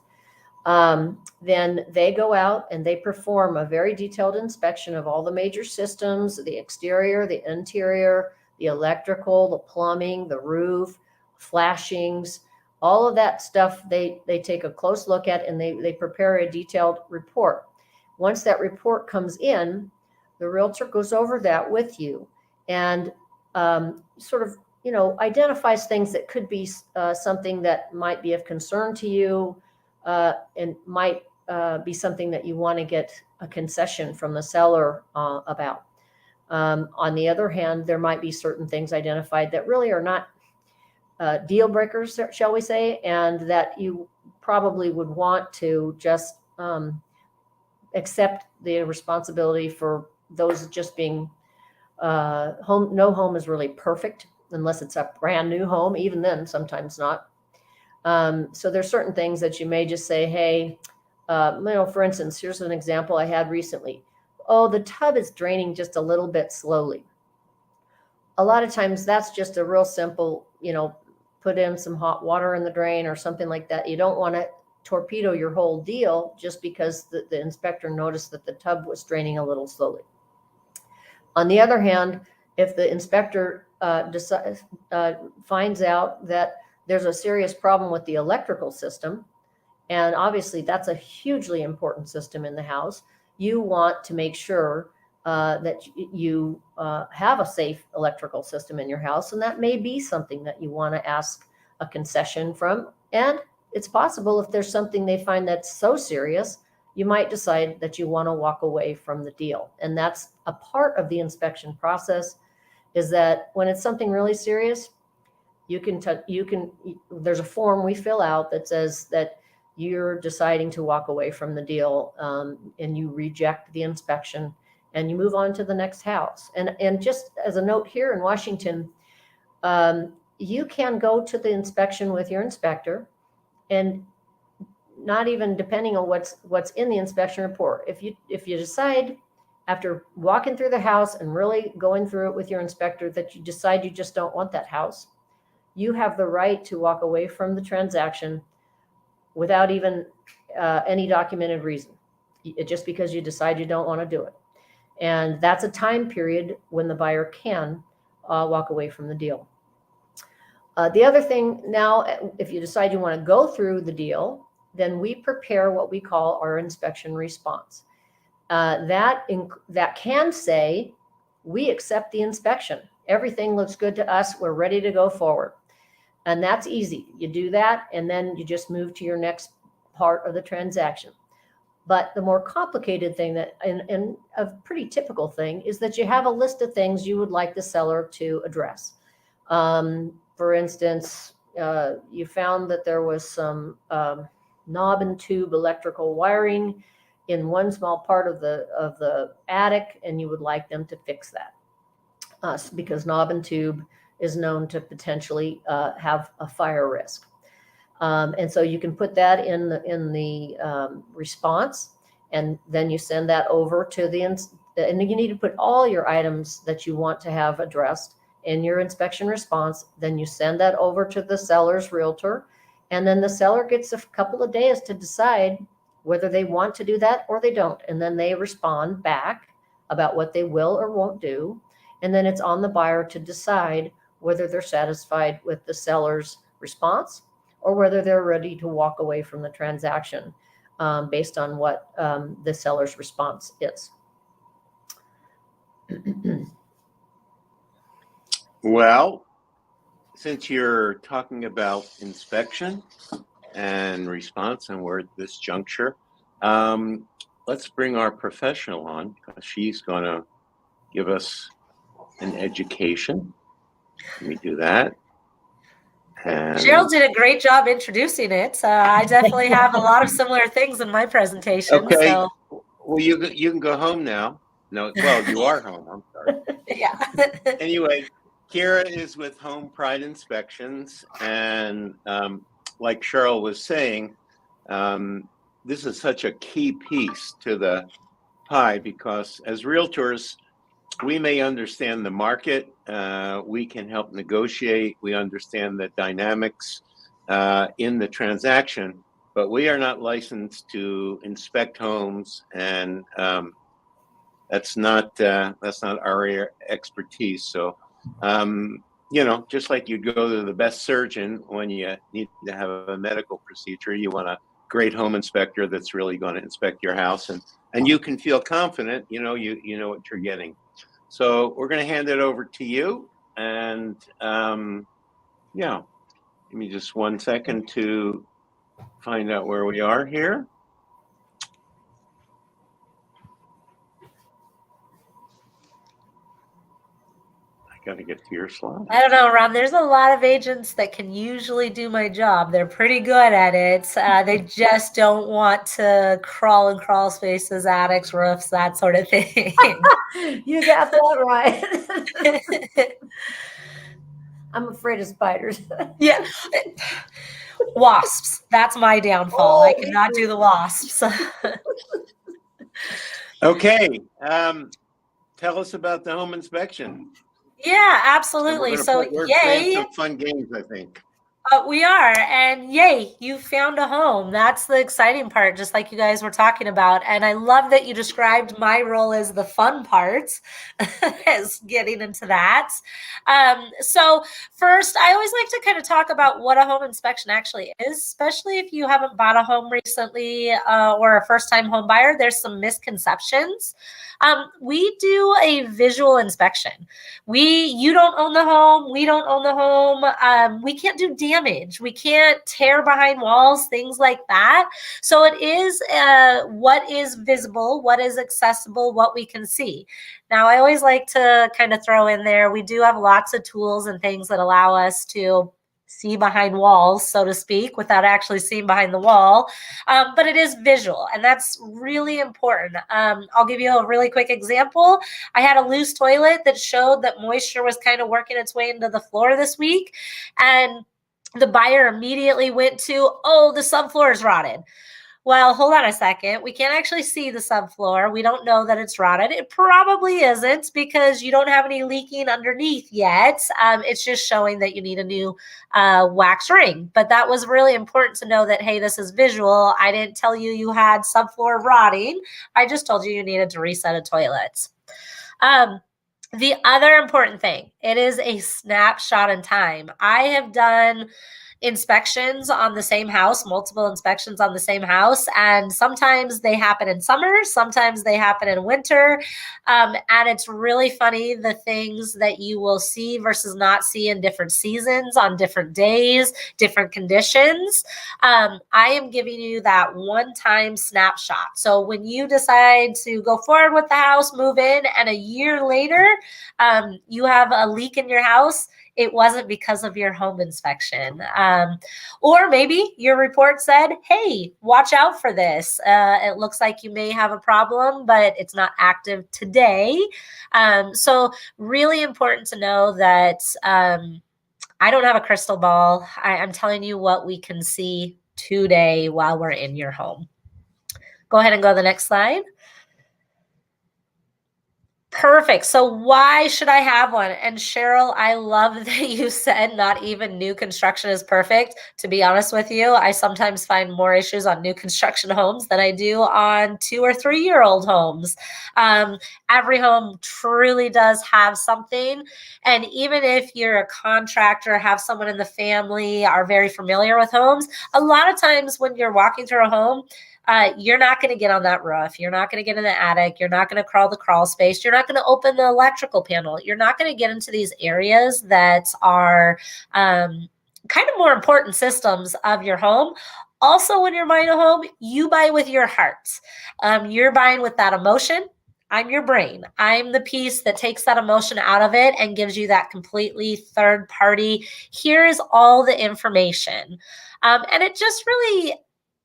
Then they go out and they perform a very detailed inspection of all the major systems, the exterior, the interior, the electrical, the plumbing, the roof, flashings, all of that stuff. They take a close look at, and they prepare a detailed report. Once that report comes in, the realtor goes over that with you and sort of, identifies things that could be something that might be of concern to you, and might be something that you want to get a concession from the seller about. On the other hand, there might be certain things identified that really are not deal breakers, shall we say, and that you probably would want to just accept the responsibility for those just being home. No home is really perfect unless it's a brand new home. Even then, sometimes not. So there's certain things that you may just say, hey, for instance, here's an example I had recently. Oh, the tub is draining just a little bit slowly. A lot of times that's just a real simple, put in some hot water in the drain or something like that. You don't want to torpedo your whole deal just because the inspector noticed that the tub was draining a little slowly. On the other hand, if the inspector finds out that there's a serious problem with the electrical system, and obviously that's a hugely important system in the house, you want to make sure that you have a safe electrical system in your house, and that may be something that you want to ask a concession from. And it's possible if there's something they find that's so serious, you might decide that you want to walk away from the deal. And that's a part of the inspection process, is that when it's something really serious, there's a form we fill out that says that you're deciding to walk away from the deal, and you reject the inspection and you move on to the next house. And just as a note, here in Washington, you can go to the inspection with your inspector, and not even depending on what's in the inspection report. If you decide after walking through the house and really going through it with your inspector that you decide you just don't want that house, you have the right to walk away from the transaction without even any documented reason, just because you decide you don't want to do it. And that's a time period when the buyer can walk away from the deal. The other thing now, if you decide you want to go through the deal, then we prepare what we call our inspection response. That can say, we accept the inspection. Everything looks good to us. We're ready to go forward. And that's easy. You do that, and then you just move to your next part of the transaction. But the more complicated thing and a pretty typical thing is that you have a list of things you would like the seller to address. For instance, you found that there was some knob and tube electrical wiring in one small part of the attic, and you would like them to fix that because knob and tube is known to potentially have a fire risk. And so you can put that in the response, and then you send that over to and you need to put all your items that you want to have addressed in your inspection response. Then you send that over to the seller's realtor, and then the seller gets a couple of days to decide whether they want to do that or they don't. And then they respond back about what they will or won't do. And then it's on the buyer to decide whether they're satisfied with the seller's response or whether they're ready to walk away from the transaction based on what the seller's response is. Well, since you're talking about inspection and response, and we're at this juncture, let's bring our professional on, because she's going to give us an education. Let me do that. And Cheryl did a great job introducing it. I definitely have a lot of similar things in my presentation. okay, So. well, you can go home now. No, well, you are home. I'm sorry. Yeah. Anyway, Kira is with Homepride Inspections, and like Cheryl was saying, this is such a key piece to the pie, because as realtors, we may understand the market, we can help negotiate, we understand the dynamics in the transaction, but we are not licensed to inspect homes, and that's not our expertise. So, just like you'd go to the best surgeon when you need to have a medical procedure, you want a great home inspector that's really going to inspect your house, and you can feel confident, you know what you're getting. So we're going to hand it over to you, and give me just 1 second to find out where we are here. Got to get to your slide. I don't know, Ron. There's a lot of agents that can usually do my job. They're pretty good at it. They just don't want to crawl in crawl spaces, attics, roofs, that sort of thing. You got that right. I'm afraid of spiders. Yeah. Wasps. That's my downfall. I cannot do the wasps. Okay. Tell us about the home inspection. Yeah, absolutely. So, we're yay. playing some fun games, I think. We are. And yay, you found a home. That's the exciting part, just like you guys were talking about. And I love that you described my role as the fun part, as getting into that. So first, I always like to kind of talk about what a home inspection actually is, especially if you haven't bought a home recently or a first-time home buyer. There's some misconceptions. We do a visual inspection. You don't own the home. We don't own the home. We can't do damage. We can't tear behind walls, things like that. So it is what is visible, what is accessible, what we can see. Now, I always like to kind of throw in there, we do have lots of tools and things that allow us to see behind walls, so to speak, without actually seeing behind the wall. But it is visual, and that's really important. I'll give you a really quick example. I had a loose toilet that showed that moisture was kind of working its way into the floor this week, and the buyer immediately went to, oh, the subfloor is rotted. Well, hold on a second. We can't actually see the subfloor. We don't know that it's rotted. It probably isn't because you don't have any leaking underneath yet. It's just showing that you need a new wax ring. But that was really important to know that, hey, this is visual. I didn't tell you you had subfloor rotting. I just told you you needed to reset a toilet. The other important thing, it is a snapshot in time. I have done inspections on the same house, multiple inspections on the same house. And sometimes they happen in summer, sometimes they happen in winter. And it's really funny the things that you will see versus not see in different seasons, on different days, different conditions. I am giving you that one-time snapshot. So when you decide to go forward with the house, move in, and a year later, you have a leak in your house, it wasn't because of your home inspection. Or maybe your report said, hey, watch out for this. It looks like you may have a problem, but it's not active today. So really important to know that I don't have a crystal ball. I'm telling you what we can see today while we're in your home. Go ahead and go to the next slide. Perfect. So why should I have one? And Cheryl, I love that you said not even new construction is perfect. To be honest with you, I sometimes find more issues on new construction homes than I do on 2 or 3 year old homes. Every home truly does have something. And even if you're a contractor, have someone in the family, are very familiar with homes, a lot of times when you're walking through a home, you're not going to get on that roof. You're not going to get in the attic. You're not going to crawl the crawl space. You're not going to open the electrical panel. You're not going to get into these areas that are kind of more important systems of your home. Also, when you're buying a home, you buy with your heart. You're buying with that emotion. I'm your brain. I'm the piece that takes that emotion out of it and gives you that completely third party. Here's all the information. And it just really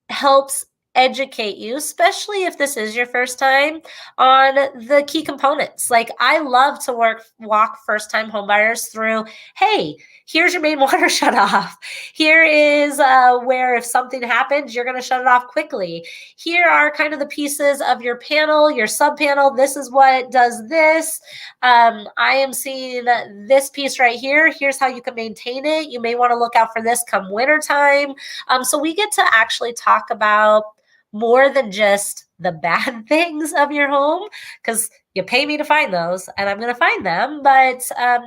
helps educate you, especially if this is your first time, on the key components. Like I love to walk first-time homebuyers through, hey, here's your main water shut off. Here is where if something happens, you're going to shut it off quickly. Here are kind of the pieces of your panel, your sub panel. This is what does this. I am seeing this piece right here. Here's how you can maintain it. You may want to look out for this come winter time. So we get to actually talk about more than just the bad things of your home, because you pay me to find those and I'm going to find them, but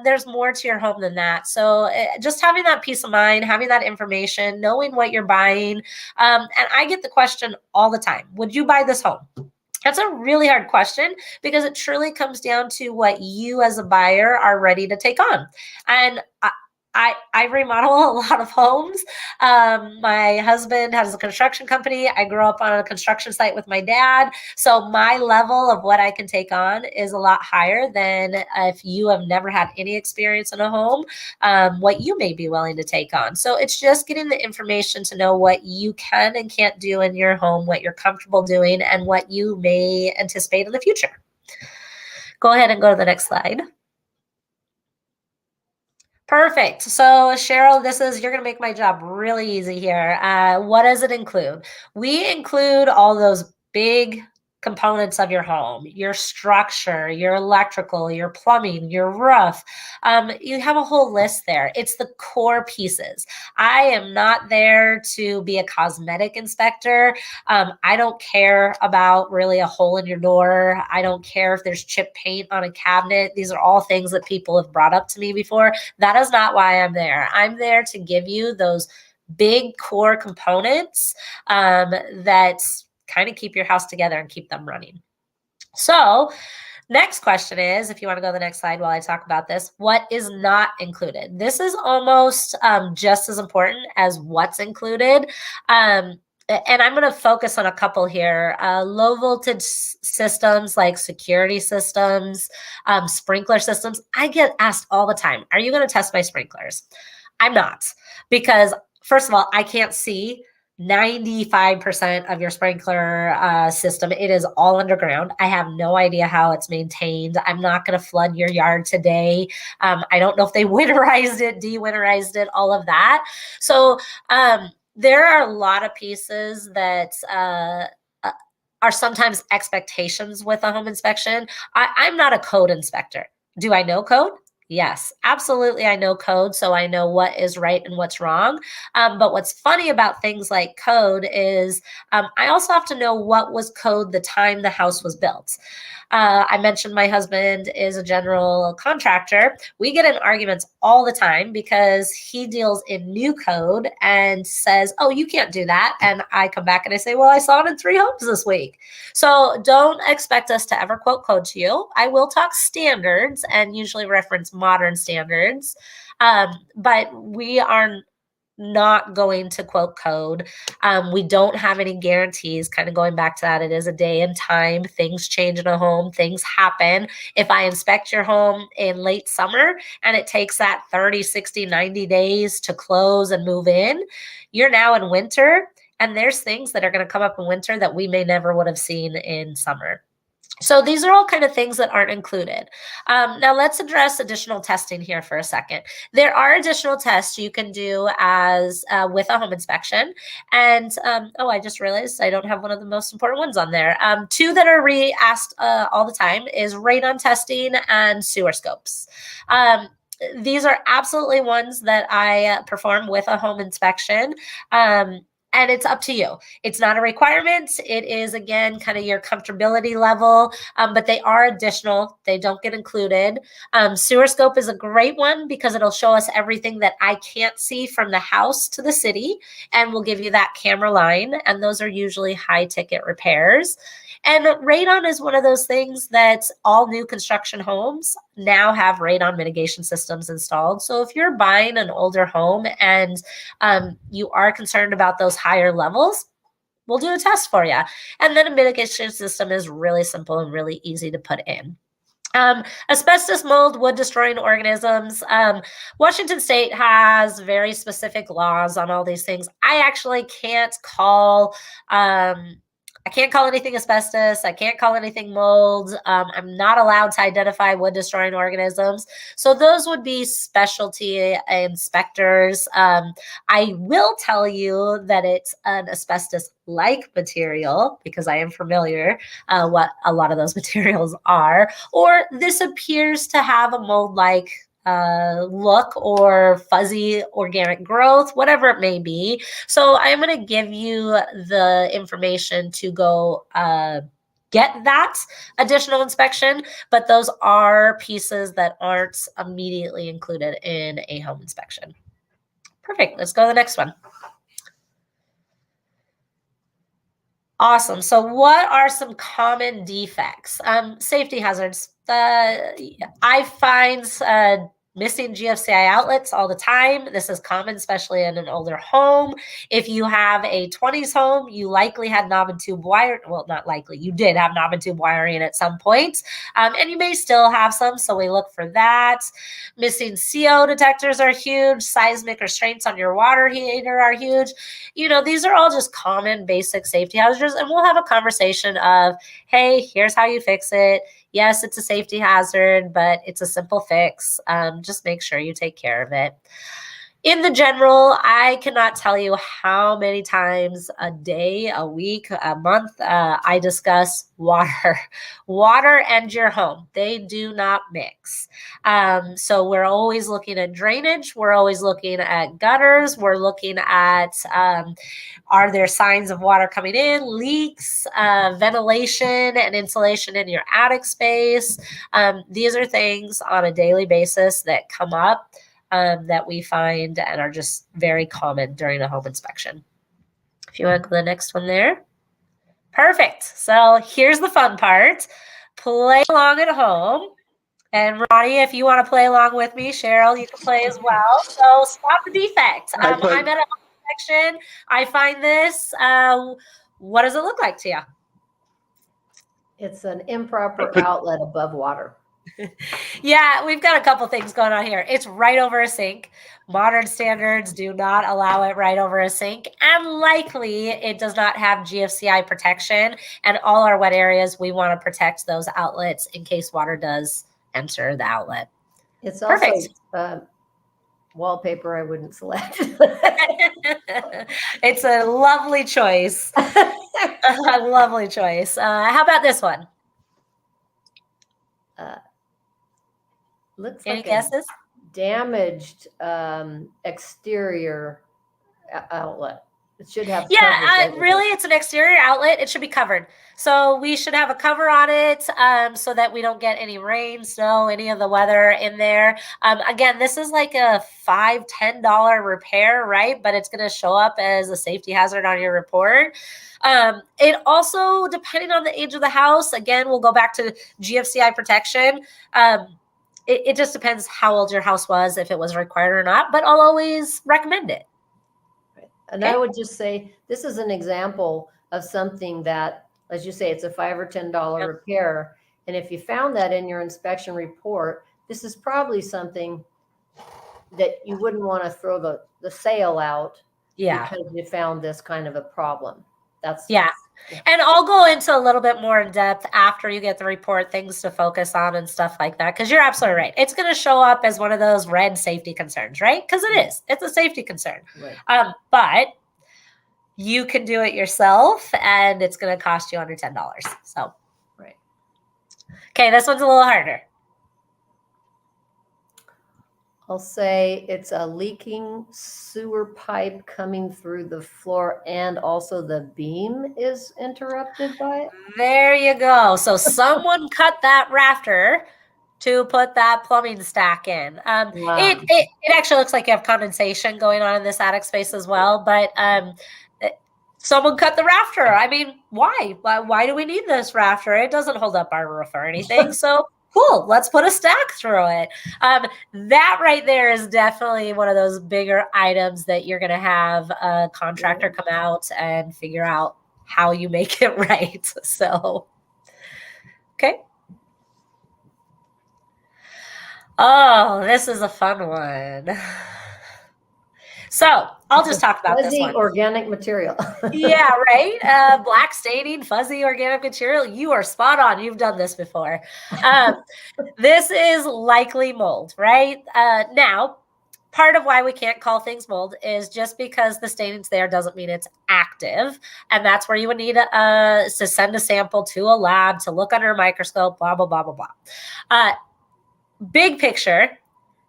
there's more to your home than that. So just having that peace of mind, having that information, knowing what you're buying. And I get the question all the time, would you buy this home? That's a really hard question because it truly comes down to what you as a buyer are ready to take on. And I remodel a lot of homes. My husband has a construction company. I grew up on a construction site with my dad. So my level of what I can take on is a lot higher than if you have never had any experience in a home, what you may be willing to take on. So it's just getting the information to know what you can and can't do in your home, what you're comfortable doing, and what you may anticipate in the future. Go ahead and go to the next slide. Perfect. So Cheryl, you're going to make my job really easy here. What does it include? We include all those big components of your home, your structure, your electrical, your plumbing, your roof. You have a whole list there. It's the core pieces. I am not there to be a cosmetic inspector. I don't care about really a hole in your door. I don't care if there's chip paint on a cabinet. These are all things that people have brought up to me before. That is not why I'm there. I'm there to give you those big core components that kind of keep your house together and keep them running. So next question is, if you want to go to the next slide while I talk about this, what is not included? This is almost just as important as what's included. And I'm going to focus on a couple here. Low voltage systems like security systems, sprinkler systems. I get asked all the time, are you going to test my sprinklers? I'm not, because first of all, I can't see 95% of your sprinkler system. It is all underground. I have no idea how it's maintained. I'm not going to flood your yard today. I don't know if they winterized it, de-winterized it, all of that. So there are a lot of pieces that are sometimes expectations with a home inspection. I'm not a code inspector. Do I know code? Yes, absolutely. I know code, so I know what is right and what's wrong. But what's funny about things like code is I also have to know what was code the time the house was built. I mentioned my husband is a general contractor. We get in arguments all the time because he deals in new code and says, oh, you can't do that. And I come back and I say, well, I saw it in 3 homes this week. So don't expect us to ever quote code to you. I will talk standards and usually reference modern standards. But we are not going to quote code. We don't have any guarantees. Kind of going back to that, it is a day and time. Things change in a home. Things happen. If I inspect your home in late summer and it takes that 30, 60, 90 days to close and move in, you're now in winter. And there's things that are going to come up in winter that we may never would have seen in summer. So these are all kind of things that aren't included. Now let's address additional testing here for a second. There are additional tests you can do as with a home inspection. And I just realized I don't have one of the most important ones on there. 2 that are re-asked all the time is radon testing and sewer scopes. These are absolutely ones that I perform with a home inspection. And it's up to you. It's not a requirement. It is, again, kind of your comfortability level, but they are additional. They don't get included. Sewer scope is a great one because it'll show us everything that I can't see from the house to the city, and we'll give you that camera line, and those are usually high-ticket repairs. And radon is one of those things that all new construction homes now have radon mitigation systems installed. So if you're buying an older home and you are concerned about those higher levels, we'll do a test for you. And then a mitigation system is really simple and really easy to put in. Asbestos, mold, wood destroying organisms. Washington State has very specific laws on all these things. I actually can't call anything asbestos. I can't call anything mold. I'm not allowed to identify wood destroying organisms. So those would be specialty inspectors. I will tell you that it's an asbestos-like material because I am familiar what a lot of those materials are, or this appears to have a mold-like look or fuzzy organic growth, whatever it may be. So I'm going to give you the information to go get that additional inspection, but those are pieces that aren't immediately included in a home inspection. Perfect. Let's go to the next one. Awesome. So what are some common defects? Safety hazards. I find missing GFCI outlets all the time. This is common, especially in an older home. If you have a 20s home, you likely had knob and tube wire. Well, not likely. You did have knob and tube wiring at some point. And you may still have some, so we look for that. Missing CO detectors are huge. Seismic restraints on your water heater are huge. These are all just common basic safety hazards, and we'll have a conversation of, hey, here's how you fix it. Yes, it's a safety hazard, but it's a simple fix. Just make sure you take care of it. In the general, I cannot tell you how many times a day, a week, a month I discuss water. Water and your home. They do not mix. So we're always looking at drainage. We're always looking at gutters. We're looking at are there signs of water coming in, leaks, ventilation and insulation in your attic space. These are things on a daily basis that come up. That we find and are just very common during a home inspection. If you want to go to the next one there. Perfect. So here's the fun part. Play along at home. And Ronnie, if you want to play along with me, Cheryl, you can play as well. So spot the defect. I'm at a home inspection. I find this. What does it look like to you? It's an improper outlet above water. Yeah, we've got a couple things going on here. It's right over a sink. Modern standards do not allow it right over a sink, and likely it does not have GFCI protection. And all our wet areas, we want to protect those outlets in case water does enter the outlet. It's Perfect. also wallpaper I wouldn't select. It's a lovely choice. A lovely choice. How about this one? Looks Any like guesses? a damaged exterior outlet. It should have Yeah, coverage over it. really, it's an exterior outlet. It should be covered. So we should have a cover on it so that we don't get any rain, snow, any of the weather in there. Again, this is like a $5, $10 repair, right? But it's going to show up as a safety hazard on your report. It also, depending on the age of the house, again, we'll go back to GFCI protection. It just depends how old your house was, if it was required or not, but I'll always recommend it. And Okay. I would just say, this is an example of something that, as you say, it's a $5 or $10 Yep. repair. And if you found that in your inspection report, this is probably something that you wouldn't want to throw the sale out because you found this kind of a problem. Yeah. And I'll go into a little bit more in depth after you get the report, things to focus on and stuff like that. Because you're absolutely right. It's going to show up as one of those red safety concerns, right? Because it is. It's a safety concern. Right. But you can do it yourself, and it's going to cost you under $10. So, right. Okay, this one's a little harder. I'll say it's a leaking sewer pipe coming through the floor, and also the beam is interrupted by it. There you go. So someone cut that rafter to put that plumbing stack in. Wow. It actually looks like you have condensation going on in this attic space as well, but someone cut the rafter. I mean, why? Why do we need this rafter? It doesn't hold up our roof or anything. So cool, let's put a stack through it. That right there is definitely one of those bigger items that you're going to have a contractor come out and figure out how you make it right. So, okay. Oh, this is a fun one. So I'll just talk about this one. Fuzzy organic material. Yeah, right. Black staining, fuzzy organic material. You are spot on. You've done this before. This is likely mold, right? Now, part of why we can't call things mold is just because the staining's there doesn't mean it's active. And that's where you would need to send a sample to a lab to look under a microscope, blah, blah, blah, blah, blah. Big picture,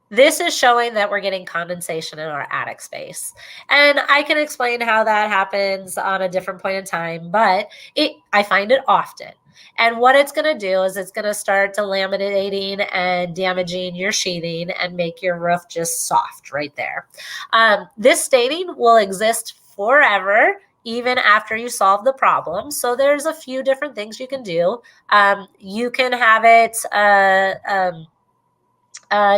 this is showing that we're getting condensation in our attic space. And I can explain how that happens on a different point in time, but I find it often. And what it's going to do is it's going to start delaminating and damaging your sheathing and make your roof just soft right there. This staining will exist forever, even after you solve the problem. So there's a few different things you can do. You can have it...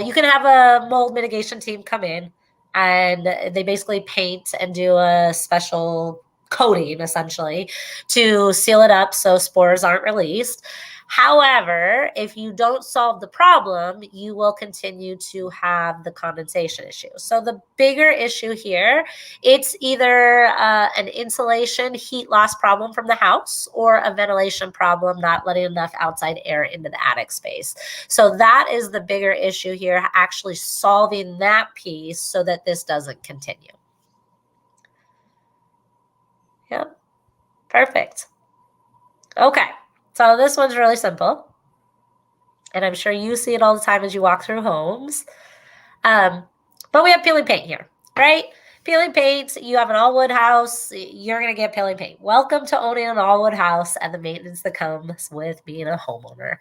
you can have a mold mitigation team come in, and they basically paint and do a special coating, essentially, to seal it up so spores aren't released. However, if you don't solve the problem, you will continue to have the condensation issue. So the bigger issue here, it's either an insulation heat loss problem from the house or a ventilation problem, not letting enough outside air into the attic space. So that is the bigger issue here, actually solving that piece so that this doesn't continue. Yep, perfect. Okay. So this one's really simple, and I'm sure you see it all the time as you walk through homes. But we have peeling paint here, right? Peeling paint, you have an all-wood house, you're going to get peeling paint. Welcome to owning an all-wood house and the maintenance that comes with being a homeowner.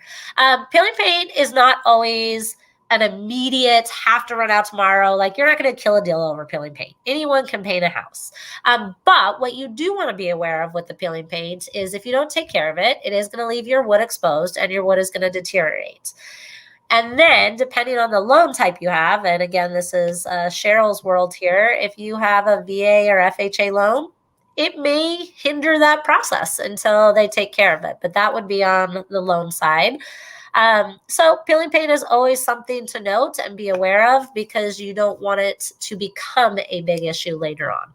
Peeling paint is not always an immediate have to run out tomorrow. Like, you're not going to kill a deal over peeling paint. Anyone can paint a house. But what you do want to be aware of with the peeling paint is if you don't take care of it, it is going to leave your wood exposed and your wood is going to deteriorate. And then depending on the loan type you have, and again, this is Cheryl's world here, if you have a VA or FHA loan, it may hinder that process until they take care of it. But that would be on the loan side. So peeling paint is always something to note and be aware of because you don't want it to become a big issue later on.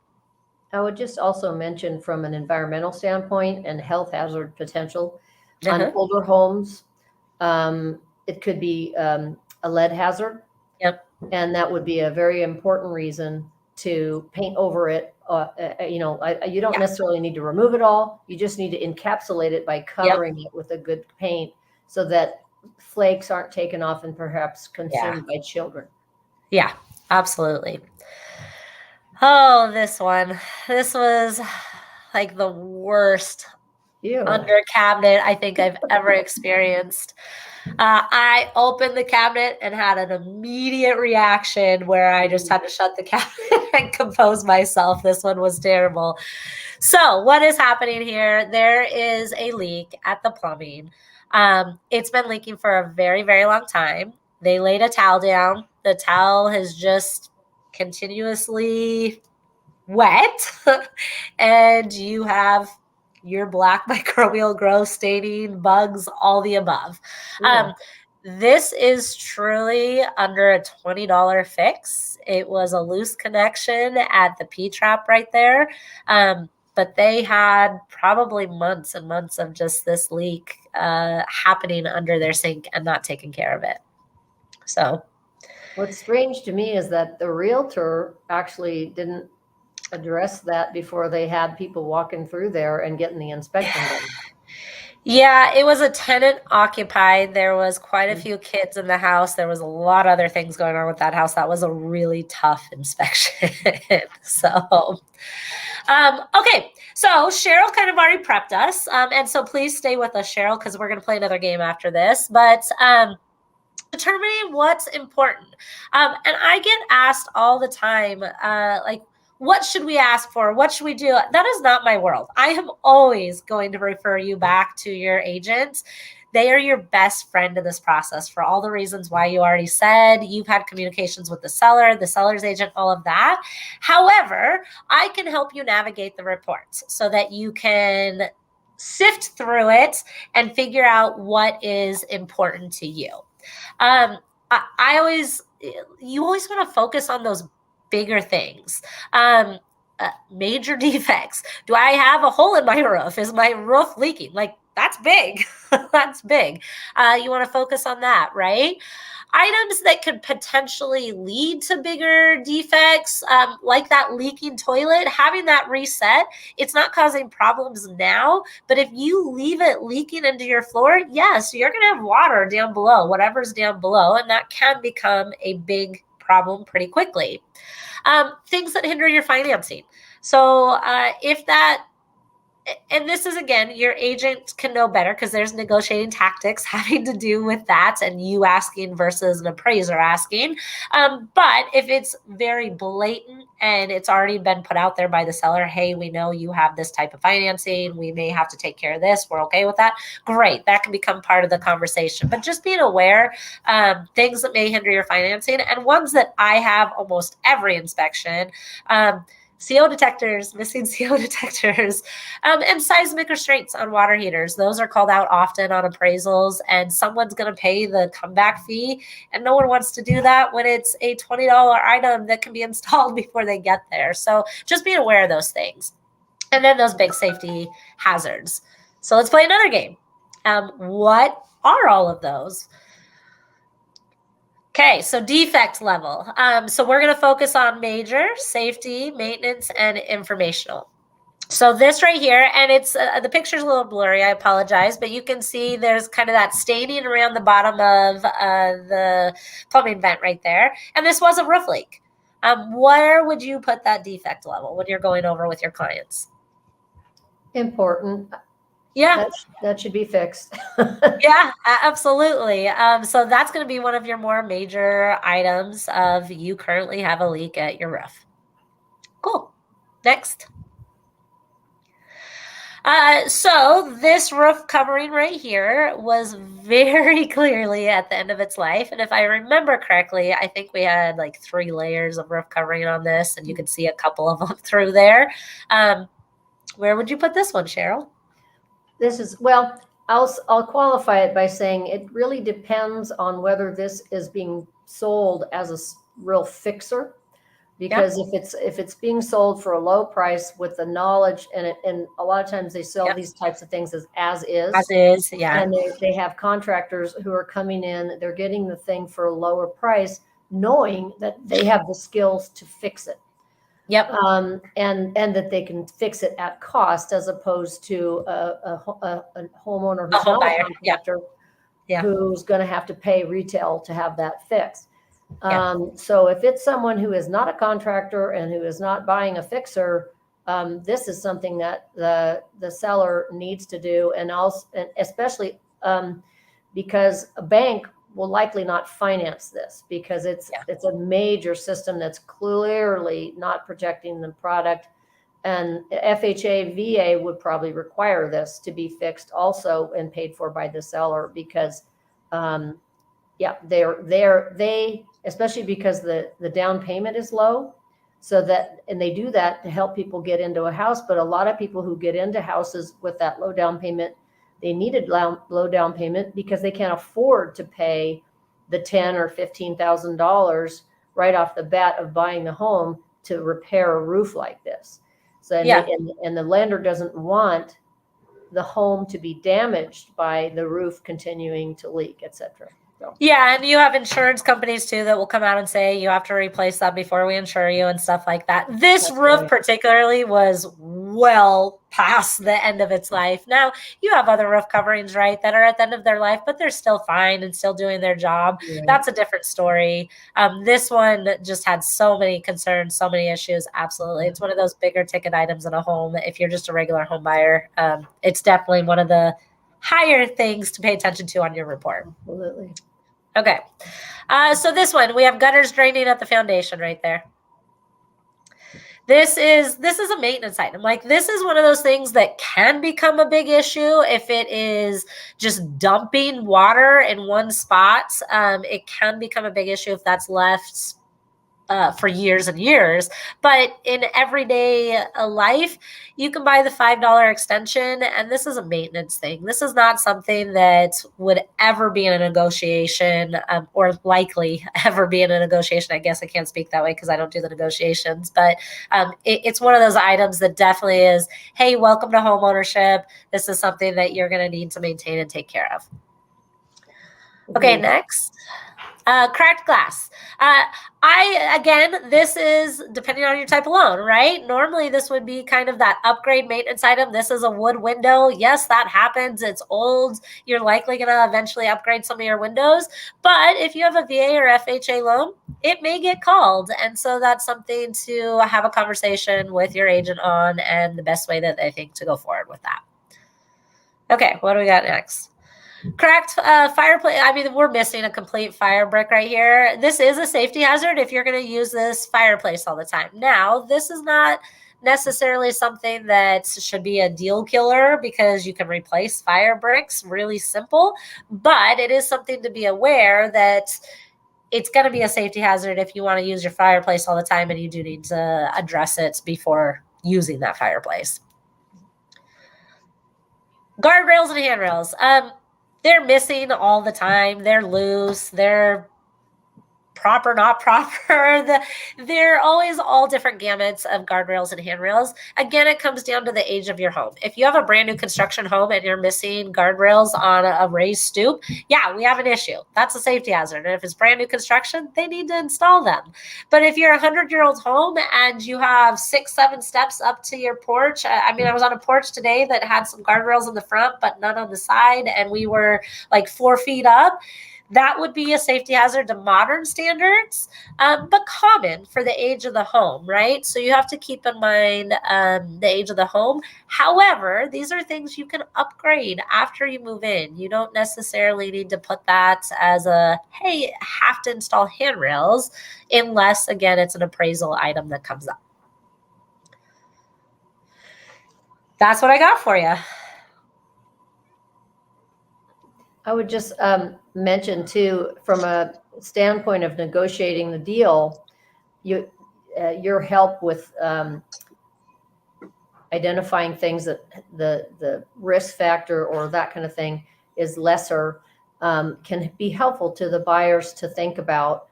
I would just also mention from an environmental standpoint and health hazard potential on Uh-huh. older homes, it could be a lead hazard. Yep. And that would be a very important reason to paint over it. You don't Yeah. necessarily need to remove it all. You just need to encapsulate it by covering it with a good paint so that flakes aren't taken off and perhaps consumed by children. Yeah, absolutely. Oh, this one. This was like the worst Ew. under cabinet I think I've ever experienced. I opened the cabinet and had an immediate reaction where I just had to shut the cabinet and compose myself. This one was terrible. So what is happening here? There is a leak at the plumbing. It's been leaking for a very, very long time. They laid a towel down. The towel has just continuously wet and you have your black microbial growth, staining, bugs, all the above. This is truly under a $20 fix. It was a loose connection at the P-trap right there. But they had probably months and months of just this leak happening under their sink and not taking care of it. So what's strange to me is that the realtor actually didn't address that before they had people walking through there and getting the inspection done. Yeah, it was a tenant occupied. There was quite a few kids in the house. There was a lot of other things going on with that house. That was a really tough inspection. So, okay. So Cheryl kind of already prepped us. And so please stay with us, Cheryl, because we're going to play another game after this. But determining what's important. And I get asked all the time, like, what should we ask for? What should we do? That is not my world. I am always going to refer you back to your agent. They are your best friend in this process for all the reasons why you already said. You've had communications with the seller, the seller's agent, all of that. However, I can help you navigate the reports so that you can sift through it and figure out what is important to you. You always want to focus on those bigger things. Major defects. Do I have a hole in my roof? Is my roof leaking? Like, that's big. That's big. You want to focus on that, right? Items that could potentially lead to bigger defects, like that leaking toilet, having that reset, it's not causing problems now, but if you leave it leaking into your floor, yes, you're going to have water down below, whatever's down below, and that can become a big problem pretty quickly. Things that hinder your financing. So and this is, again, your agent can know better because there's negotiating tactics having to do with that and you asking versus an appraiser asking. But if it's very blatant and it's already been put out there by the seller, hey, we know you have this type of financing. We may have to take care of this. We're okay with that. Great. That can become part of the conversation. But just being aware, things that may hinder your financing and ones that I have almost every inspection, CO detectors, missing CO detectors, and seismic restraints on water heaters. Those are called out often on appraisals, and someone's going to pay the comeback fee, and no one wants to do that when it's a $20 item that can be installed before they get there. So just be aware of those things. And then those big safety hazards. So let's play another game. What are all of those? Okay, so defect level. So we're going to focus on major, safety, maintenance, and informational. So this right here, and it's the picture's a little blurry, I apologize, but you can see there's kind of that staining around the bottom of the plumbing vent right there. And this was a roof leak. Where would you put that defect level when you're going over with your clients? Important. Yeah. That should be fixed. Yeah, absolutely. So that's going to be one of your more major items of you currently have a leak at your roof. Cool. Next. So this roof covering right here was very clearly at the end of its life. And if I remember correctly, I think we had like 3 layers of roof covering on this, and you could see a couple of them through there. Where would you put this one, Cheryl? This is, well, I'll qualify it by saying it really depends on whether this is being sold as a real fixer. Because if it's being sold for a low price with the knowledge, and a lot of times they sell these types of things as is, yeah. and they have contractors who are coming in, they're getting the thing for a lower price, knowing that they have the skills to fix it. Yep. And that they can fix it at cost, as opposed to a homeowner who's not a contractor, who's going to have to pay retail to have that fixed. So if it's someone who is not a contractor and who is not buying a fixer, this is something that the seller needs to do, and also, and especially because a bank will likely not finance this, because it's a major system that's clearly not protecting the product. And FHA, VA would probably require this to be fixed also and paid for by the seller, because they especially because the down payment is low, so that, and they do that to help people get into a house. But a lot of people who get into houses with that low down payment, they needed low down payment because they can't afford to pay the $10,000 or $15,000 right off the bat of buying the home to repair a roof like this. So and the lender doesn't want the home to be damaged by the roof continuing to leak, etc. So. Yeah, and you have insurance companies too that will come out and say you have to replace that before we insure you and stuff like that. This roof particularly was well past the end of its life. Now, you have other roof coverings, right, that are at the end of their life, but they're still fine and still doing their job. Right. That's a different story. This one just had so many concerns, so many issues. Absolutely. It's one of those bigger ticket items in a home. If you're just a regular home buyer, it's definitely one of the higher things to pay attention to on your report. Absolutely. Okay. So this one, we have gutters draining at the foundation right there. This is a maintenance item. Like, this is one of those things that can become a big issue if it is just dumping water in one spot. It can become a big issue if that's left for years and years. But in everyday life, you can buy the $5 extension, and this is a maintenance thing. This is not something that would ever be in a negotiation, or likely ever be in a negotiation. I guess I can't speak that way because I don't do the negotiations, but it's one of those items that definitely is, hey, welcome to home ownership. This is something that you're going to need to maintain and take care of. Okay, next. Cracked glass. This is depending on your type of loan, right? Normally this would be kind of that upgrade maintenance item. This is a wood window. Yes, that happens. It's old. You're likely going to eventually upgrade some of your windows. But if you have a VA or FHA loan, it may get called. And so that's something to have a conversation with your agent on, and the best way that they think to go forward with that. Okay, what do we got next? Cracked fireplace. I mean, we're missing a complete fire brick right here. This is a safety hazard if you're going to use this fireplace all the time. Now, this is not necessarily something that should be a deal killer because you can replace fire bricks really simple, but it is something to be aware that it's going to be a safety hazard if you want to use your fireplace all the time, and you do need to address it before using that fireplace. Guardrails and handrails. They're missing all the time. They're loose. They're proper, not proper. They're always all different gamuts of guardrails and handrails. Again, it comes down to the age of your home. If you have a brand new construction home and you're missing guardrails on a raised stoop, yeah, we have an issue. That's a safety hazard. And if it's brand new construction, they need to install them. But if you're a 100-year-old home and you have 6-7 steps up to your porch, I was on a porch today that had some guardrails in the front, but none on the side, and we were like 4 feet up. That would be a safety hazard to modern standards, but common for the age of the home, right? So you have to keep in mind the age of the home. However, these are things you can upgrade after you move in. You don't necessarily need to put that as a, hey, have to install handrails, unless, again, it's an appraisal item that comes up. That's what I got for you. I would just mention too, from a standpoint of negotiating the deal, your help with identifying things that the risk factor or that kind of thing is lesser, can be helpful to the buyers to think about,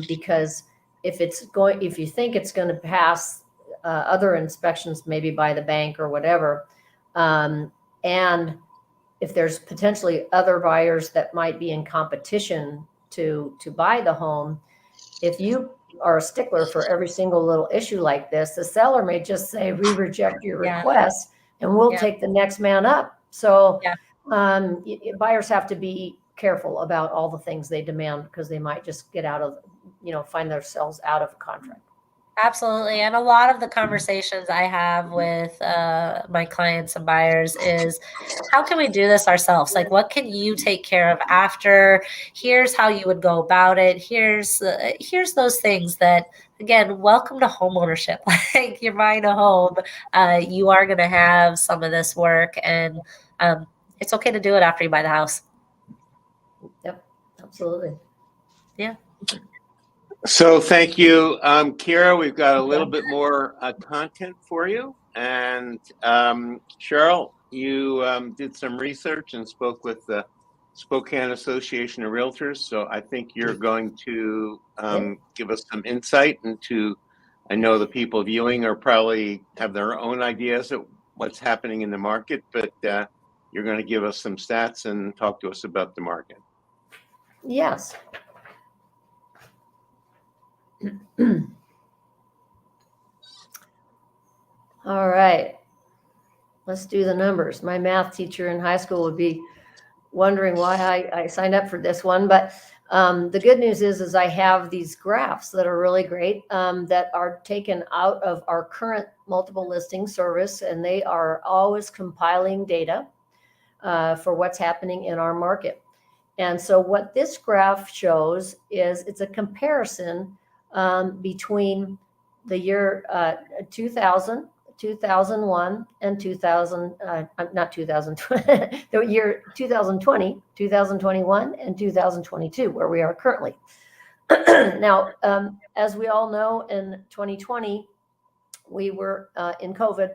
because if you think it's going to pass other inspections, maybe by the bank or whatever, and if there's potentially other buyers that might be in competition to buy the home, if you are a stickler for every single little issue like this, the seller may just say, we reject your Yeah. request and we'll Yeah. take the next man up. So Yeah. Buyers have to be careful about all the things they demand, because they might just get find themselves out of a contract. Absolutely. And a lot of the conversations I have with my clients and buyers is, how can we do this ourselves? Like, what can you take care of after? Here's how you would go about it. Here's those things that, again, welcome to home ownership. Like, you're buying a home, you are going to have some of this work, and it's okay to do it after you buy the house. Yep, absolutely. Yeah. So thank you, Kira. We've got a little bit more content for you. And Cheryl, you did some research and spoke with the Spokane Association of Realtors. So I think you're going to give us some insight into, I know the people viewing are probably have their own ideas of what's happening in the market, but you're going to give us some stats and talk to us about the market. Yes. All right. Let's do the numbers. My math teacher in high school would be wondering why I signed up for this one. But the good news is I have these graphs that are really great, that are taken out of our current multiple listing service, and they are always compiling data for what's happening in our market. And so what this graph shows is it's a comparison between the year 2000, 2001, and 2000, not 2000, the year 2020, 2021, and 2022, where we are currently. Now, as we all know, in 2020, we were in COVID,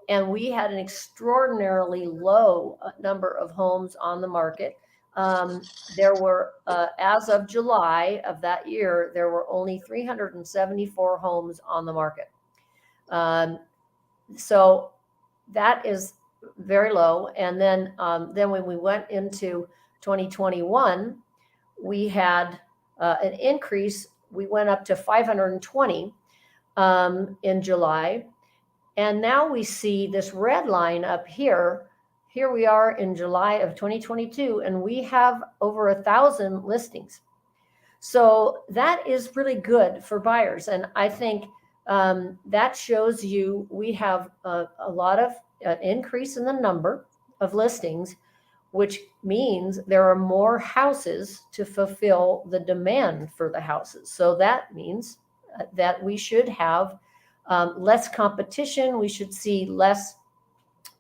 and we had an extraordinarily low number of homes on the market. There were, as of July of that year, there were only 374 homes on the market. So that is very low. And then when we went into 2021, we had an increase. We went up to 520 in July. And now we see this red line up here. Here we are in July of 2022, and we have over 1,000 listings. So that is really good for buyers. And I think that shows you we have a lot of increase in the number of listings, which means there are more houses to fulfill the demand for the houses. So that means that we should have less competition. We should see less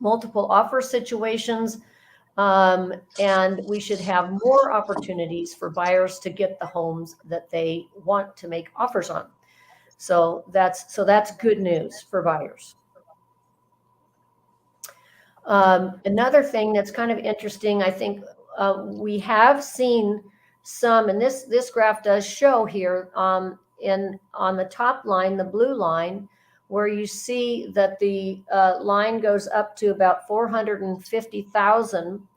multiple offer situations, and we should have more opportunities for buyers to get the homes that they want to make offers on. So that's good news for buyers. Another thing that's kind of interesting, I think we have seen some, and this graph does show here on the top line, the blue line, where you see that the line goes up to about 450,000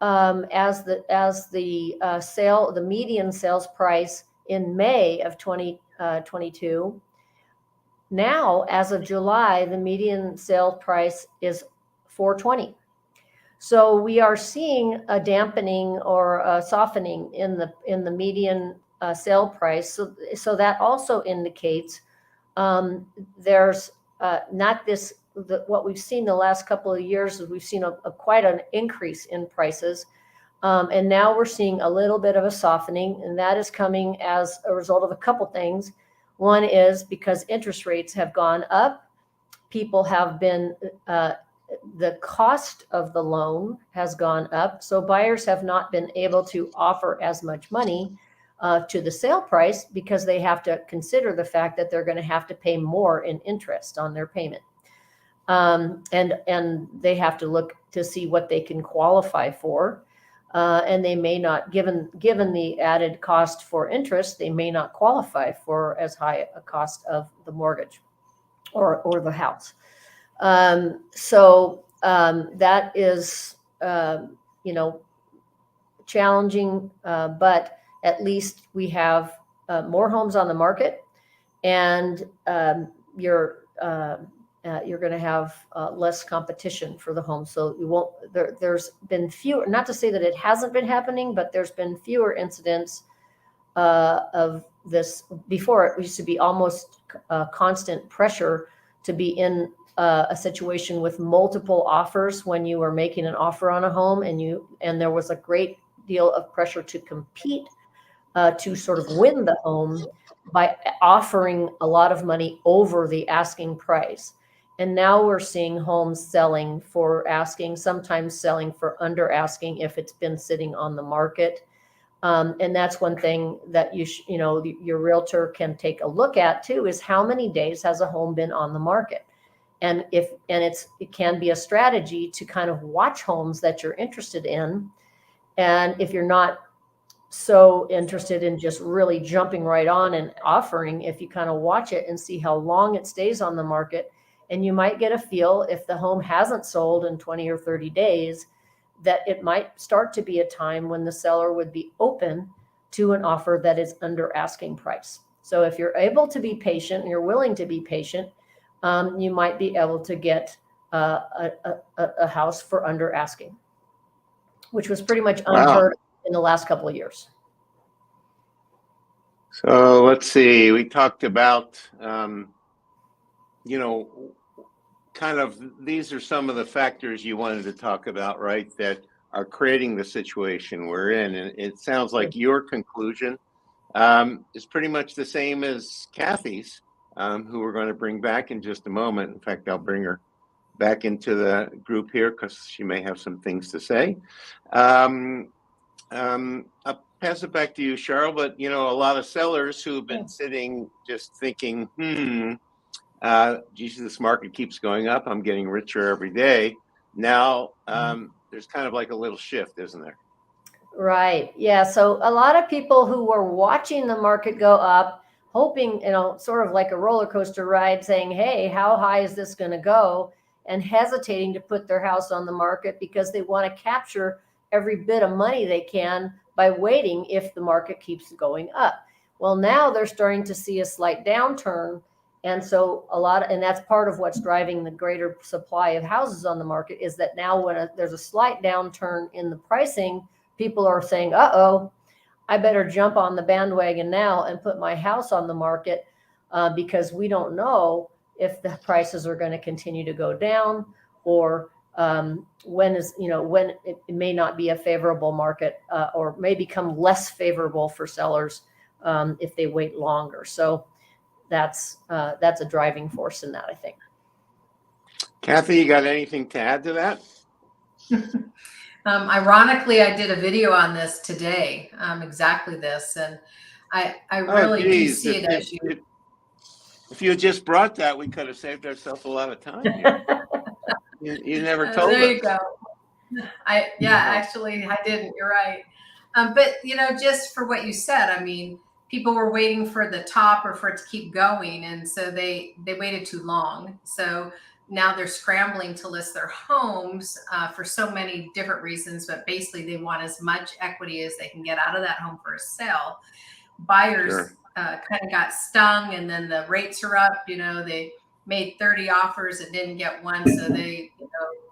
as the median sales price in May of 2022. Now, as of July, the median sales price is 420. So we are seeing a dampening or a softening in the median sale price. So that also indicates there's not this, what we've seen the last couple of years is we've seen quite an increase in prices. And now we're seeing a little bit of a softening, and that is coming as a result of a couple things. One is because interest rates have gone up. People have been, the cost of the loan has gone up. So buyers have not been able to offer as much money to the sale price, because they have to consider the fact that they're going to have to pay more in interest on their payment. and they have to look to see what they can qualify for. And they may not, given the added cost for interest, they may not qualify for as high a cost of the mortgage or the house. So that is, challenging, but at least we have more homes on the market, and you're going to have less competition for the home. So you won't. There's been fewer. Not to say that it hasn't been happening, but there's been fewer incidents of this. Before, it used to be almost constant pressure to be in a situation with multiple offers when you were making an offer on a home, and there was a great deal of pressure to compete to sort of win the home by offering a lot of money over the asking price. And now we're seeing homes selling for asking, sometimes selling for under asking if it's been sitting on the market. And that's one thing that your realtor can take a look at too, is how many days has a home been on the market? And it can be a strategy to kind of watch homes that you're interested in. And if you're not so interested in just really jumping right on and offering, if you kind of watch it and see how long it stays on the market, and you might get a feel if the home hasn't sold in 20 or 30 days, that it might start to be a time when the seller would be open to an offer that is under asking price. So if you're able to be patient and you're willing to be patient, you might be able to get a house for under asking, which was pretty much unheard of in the last couple of years. So let's see, we talked about, kind of, these are some of the factors you wanted to talk about, right, that are creating the situation we're in. And it sounds like your conclusion is pretty much the same as Kathy's, who we're going to bring back in just a moment. In fact, I'll bring her back into the group here because she may have some things to say. I'll pass it back to you, Cheryl. But, a lot of sellers who have been sitting just thinking, geez, this market keeps going up. I'm getting richer every day. Now, there's kind of like a little shift, isn't there? Right. Yeah. So a lot of people who were watching the market go up, hoping, sort of like a roller coaster ride, saying, hey, how high is this going to go? And hesitating to put their house on the market because they want to capture every bit of money they can by waiting if the market keeps going up. Well, now they're starting to see a slight downturn. And so and that's part of what's driving the greater supply of houses on the market, is that now when there's a slight downturn in the pricing, people are saying, uh-oh, I better jump on the bandwagon now and put my house on the market because we don't know if the prices are going to continue to go down, or when it may not be a favorable market or may become less favorable for sellers if they wait longer. So that's a driving force in that, I think. Kathy, you got anything to add to that? Ironically, I did a video on this today, exactly this, and I really do see it as you. If you had just brought that, we could have saved ourselves a lot of time here. You never told us. There you go. Actually, I didn't. You're right. But just for what you said, I mean, people were waiting for the top or for it to keep going, and so they waited too long. So now they're scrambling to list their homes for so many different reasons, but basically they want as much equity as they can get out of that home for a sale. Buyers kind of got stung, and then the rates are up. They made 30 offers and didn't get one, so they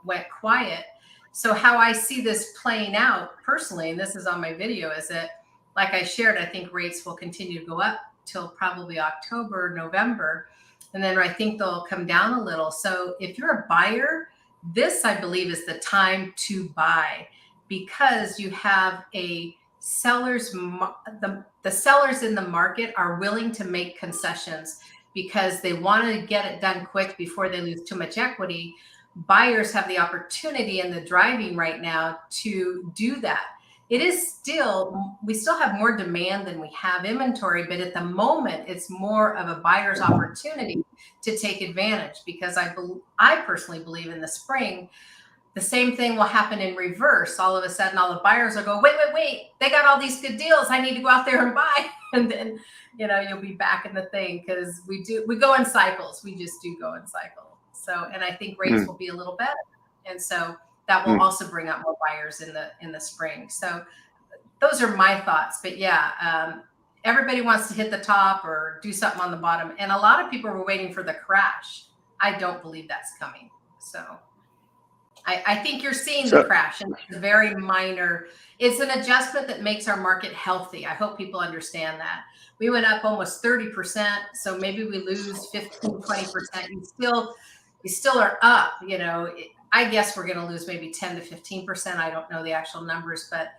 went quiet. So how I see this playing out personally, and this is on my video, is that, like I shared, I think rates will continue to go up till probably October, November. And then I think they'll come down a little. So if you're a buyer, this, I believe, is the time to buy, because you have the sellers in the market are willing to make concessions because they want to get it done quick before they lose too much equity. Buyers have the opportunity and the driving right now to do that. it is still, we still have more demand than we have inventory, but at the moment it's more of a buyer's opportunity to take advantage, because I personally believe in the spring, the same thing will happen in reverse. All of a sudden, all the buyers will go, wait, they got all these good deals. I need to go out there and buy. And then, you'll be back in the thing, because we go in cycles. We just do go in cycles. So, and I think rates will be a little better. And so that will also bring up more buyers in the spring. So those are my thoughts. But yeah, everybody wants to hit the top or do something on the bottom. And a lot of people were waiting for the crash. I don't believe that's coming. So I think you're seeing the crash, and it's very minor. It's an adjustment that makes our market healthy. I hope people understand that. We went up almost 30%, so maybe we lose 15, 20%. You still are up, I guess we're going to lose maybe 10 to 15%. I don't know the actual numbers, but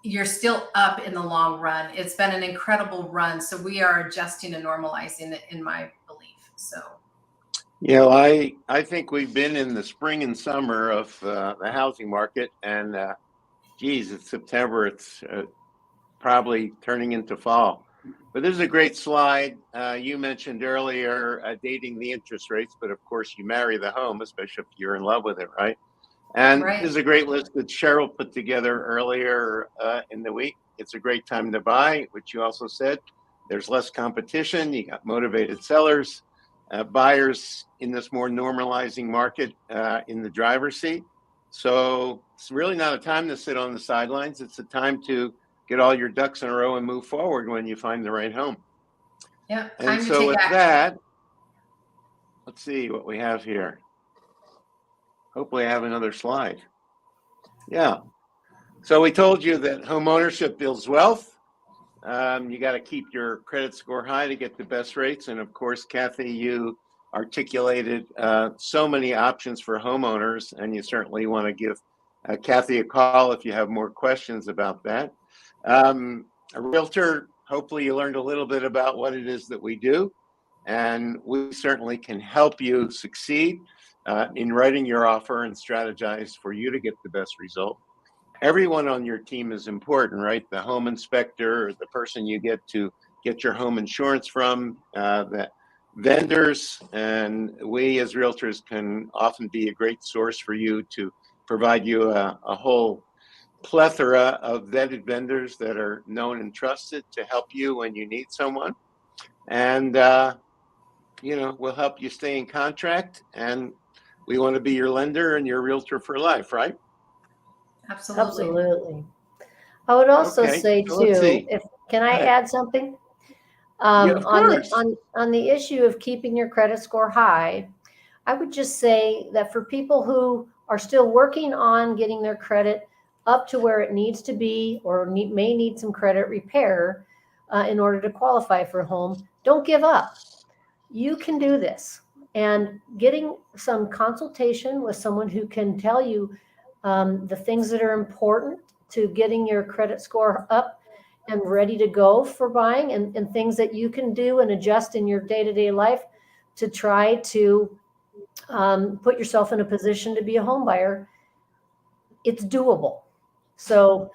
you're still up in the long run. It's been an incredible run, so we are adjusting and normalizing it, in my belief. So. I think we've been in the spring and summer of the housing market, and it's September. It's probably turning into fall. But this is a great slide. You mentioned earlier dating the interest rates, but of course you marry the home, especially if you're in love with it, right? And This is a great list that Cheryl put together earlier in the week. It's a great time to buy, which you also said. There's less competition. You got motivated sellers. Buyers in this more normalizing market in the driver's seat. So it's really not a time to sit on the sidelines. It's a time to get all your ducks in a row and move forward when you find the right home. Yeah. And so with that, let's see what we have here. Hopefully I have another slide. Yeah. So we told you that home ownership builds wealth. You got to keep your credit score high to get the best rates. And of course, Kathy, you articulated so many options for homeowners, and you certainly want to give Kathy a call if you have more questions about that. A realtor, hopefully you learned a little bit about what it is that we do, and we certainly can help you succeed in writing your offer and strategize for you to get the best result. Everyone on your team is important, right? The home inspector, the person you get to get your home insurance from, the vendors, and we as realtors can often be a great source for you to provide you a whole plethora of vetted vendors that are known and trusted to help you when you need someone. And, we'll help you stay in contract, and we want to be your lender and your realtor for life, right? Absolutely. I would also say too, can I add something? Of course. On the issue of keeping your credit score high, I would just say that for people who are still working on getting their credit up to where it needs to be, or may need some credit repair in order to qualify for a home, don't give up. You can do this. And getting some consultation with someone who can tell you the things that are important to getting your credit score up and ready to go for buying, and things that you can do and adjust in your day-to-day life to try to put yourself in a position to be a home buyer. It's doable. So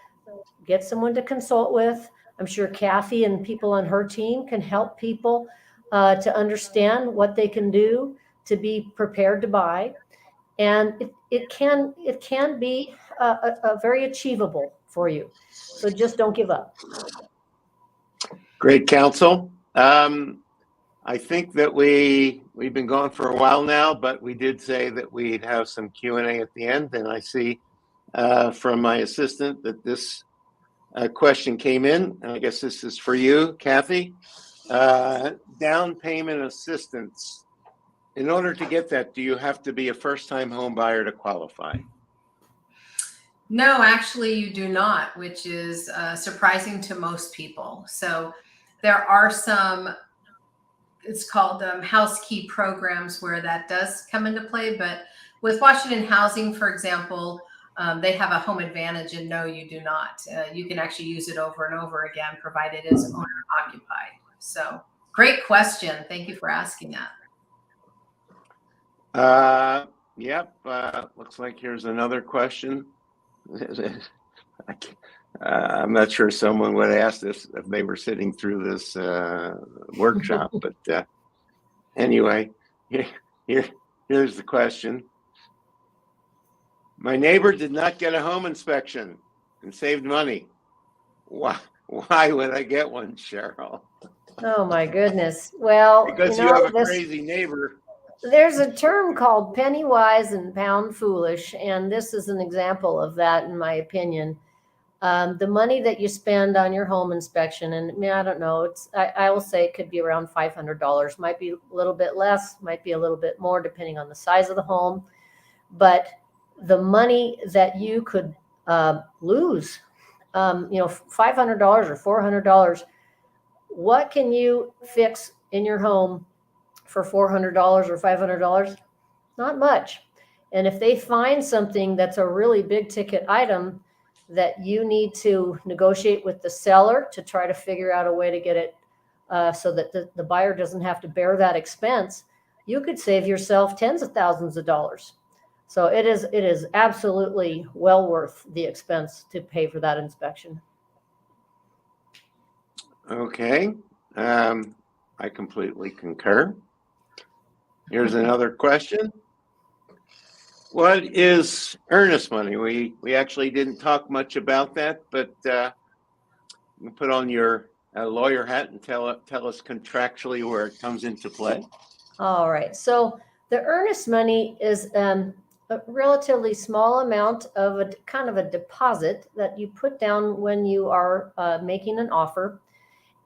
get someone to consult with. I'm sure Kathy and people on her team can help people to understand what they can do to be prepared to buy. And it can be a very achievable for you. So just don't give up. Great counsel. I think that we've been going for a while now, but we did say that we'd have some Q&A at the end. And I see from my assistant that this question came in. And I guess this is for you, Kathy. Down payment assistance. In order to get that, do you have to be a first-time home buyer to qualify? No, actually you do not, which is surprising to most people. So there are some, it's called house key programs where that does come into play. But with Washington Housing, for example, they have a home advantage, and no, you do not. You can actually use it over and over again, provided it's owner occupied. So great question. Thank you for asking that. Yep. Looks like here's another question. I'm not sure someone would ask this if they were sitting through this workshop, but anyway, here's the question. My neighbor did not get a home inspection and saved money. Why would I get one, Cheryl? Oh my goodness. Well, Because you you know, have a crazy neighbor. there's a term called penny wise and pound foolish, and this is an example of that, in my opinion. The money that you spend on your home inspection, and I mean, I don't know, I will say it could be around $500. Might be a little bit less, might be a little bit more, depending on the size of the home. But the money that you could lose, $500 or $400, what can you fix in your home for $400 or $500? Not much. And if they find something that's a really big ticket item that you need to negotiate with the seller to try to figure out a way to get it so that the buyer doesn't have to bear that expense, you could save yourself tens of thousands of dollars. So it is absolutely well worth the expense to pay for that inspection. Okay, I completely concur. Here's another question. What is earnest money? We actually didn't talk much about that, but you put on your lawyer hat and tell us contractually where it comes into play. All right. So the earnest money is a relatively small amount of a kind of a deposit that you put down when you are making an offer.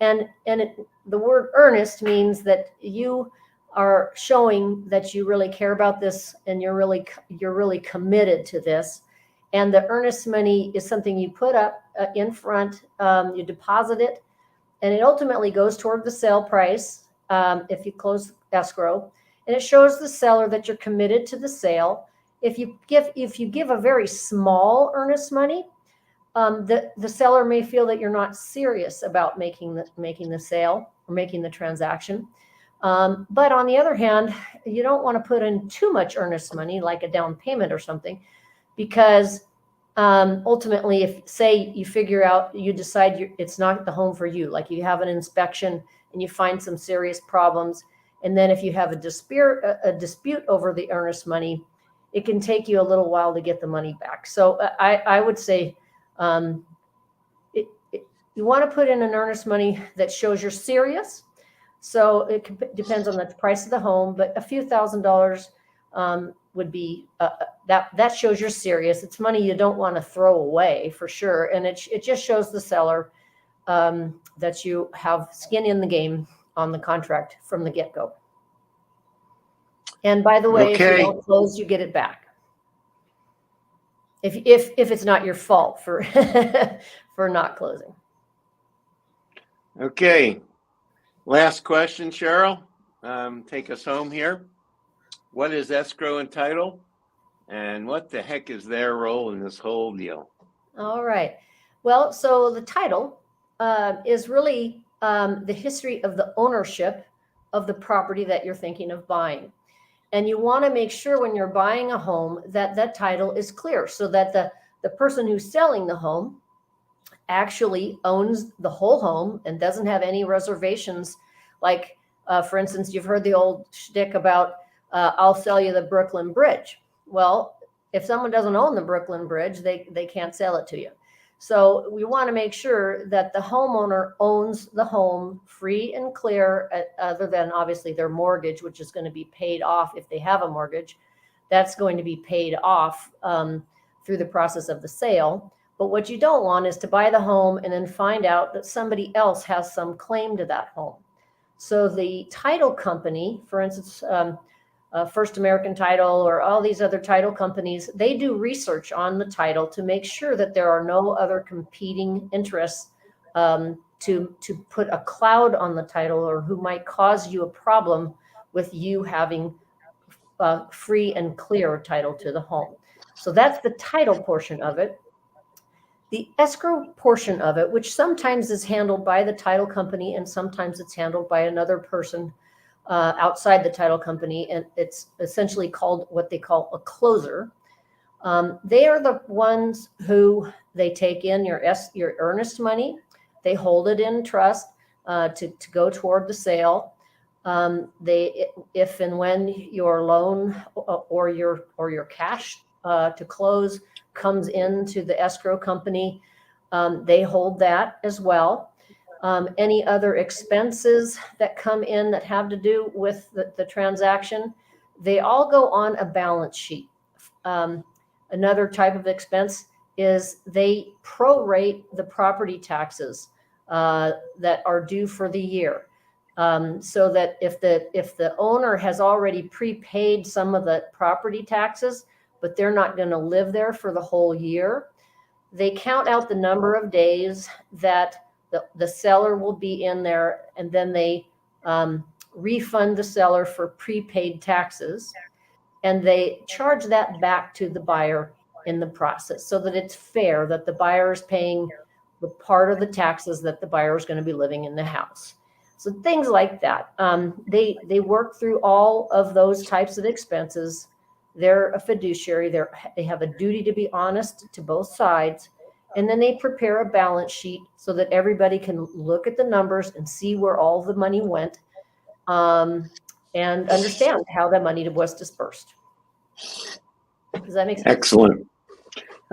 And the word earnest means that you are showing that you really care about this and you're really committed to this. And the earnest money is something you put up in front, you deposit it, and it ultimately goes toward the sale price if you close escrow. And it shows the seller that you're committed to the sale. If you give a very small earnest money, the seller may feel that you're not serious about making the sale or making the transaction. But on the other hand, you don't want to put in too much earnest money, like a down payment or something, because ultimately, if say you figure out, you decide it's not the home for you, like you have an inspection and you find some serious problems, and then if you have a dispute over the earnest money, it can take you a little while to get the money back. So I would say you want to put in an earnest money that shows you're serious. So it depends on the price of the home, but a few $1,000s would be that shows you're serious. It's money you don't want to throw away for sure, and it just shows the seller that you have skin in the game on the contract from the get-go. And by the way, if you don't close, you get it back. If it's not your fault for for not closing. Okay. Last question, Cheryl. Take us home here. What is escrow and title? And what the heck is their role in this whole deal? All right. Well, so the title is really the history of the ownership of the property that you're thinking of buying. And you want to make sure when you're buying a home that that title is clear so that the person who's selling the home actually owns the whole home and doesn't have any reservations. Like, for instance, you've heard the old shtick about, I'll sell you the Brooklyn Bridge. Well, if someone doesn't own the Brooklyn Bridge, they can't sell it to you. So we want to make sure that the homeowner owns the home free and clear, other than obviously their mortgage, which is going to be paid off if they have a mortgage. That's going to be paid off through the process of the sale. But what you don't want is to buy the home and then find out that somebody else has some claim to that home. So the title company, for instance, First American Title or all these other title companies, they do research on the title to make sure that there are no other competing interests to put a cloud on the title or who might cause you a problem with you having free and clear title to the home. So that's the title portion of it. The escrow portion of it, which sometimes is handled by the title company and sometimes it's handled by another person outside the title company, and it's essentially called what they call a closer. They are the ones who they take in your earnest money, they hold it in trust to go toward the sale. If and when your loan or your cash to close comes into the escrow company, they hold that as well. Any other expenses that come in that have to do with the transaction, they all go on a balance sheet. Another type of expense is they prorate the property taxes that are due for the year. So that if the owner has already prepaid some of the property taxes, but they're not going to live there for the whole year, they count out the number of days that the seller will be in there, and then they refund the seller for prepaid taxes, and they charge that back to the buyer in the process, so that it's fair that the buyer is paying the part of the taxes that the buyer is going to be living in the house. So things like that. They work through all of those types of expenses. They're a fiduciary. They have a duty to be honest to both sides. And then they prepare a balance sheet so that everybody can look at the numbers and see where all the money went, and understand how the money was dispersed. Does that make sense? Excellent.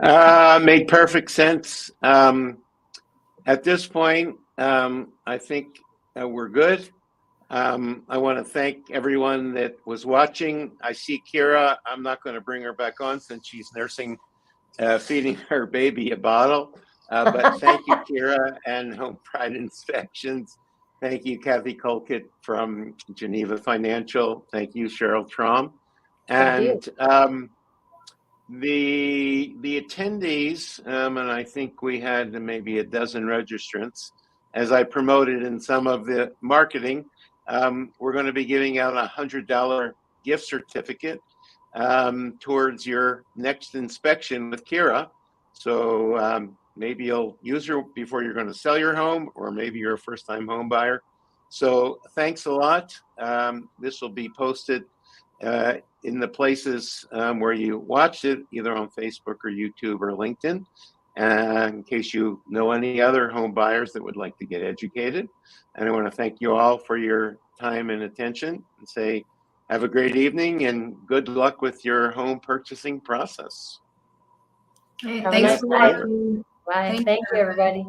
Made perfect sense. At this point, I think we're good. I want to thank everyone that was watching. I see Kira. I'm not going to bring her back on since she's nursing, feeding her baby a bottle. But thank you, Kira and Homepride Inspections. Thank you, Kathy Colquitt from Geneva Financial. Thank you, Cheryl Traum. And the attendees, and I think we had maybe a dozen registrants, as I promoted in some of the marketing, we're going to be giving out a $100 gift certificate towards your next inspection with Kira. So maybe you'll use her before you're going to sell your home, or maybe you're a first-time home buyer. So thanks a lot. This will be posted in the places where you watched it, either on Facebook or YouTube or LinkedIn. In case you know any other home buyers that would like to get educated. And I want to thank you all for your time and attention, and say have a great evening and good luck with your home purchasing process. Hey, Have a thanks nice for night. watching. Bye. Thank Thank you, everybody.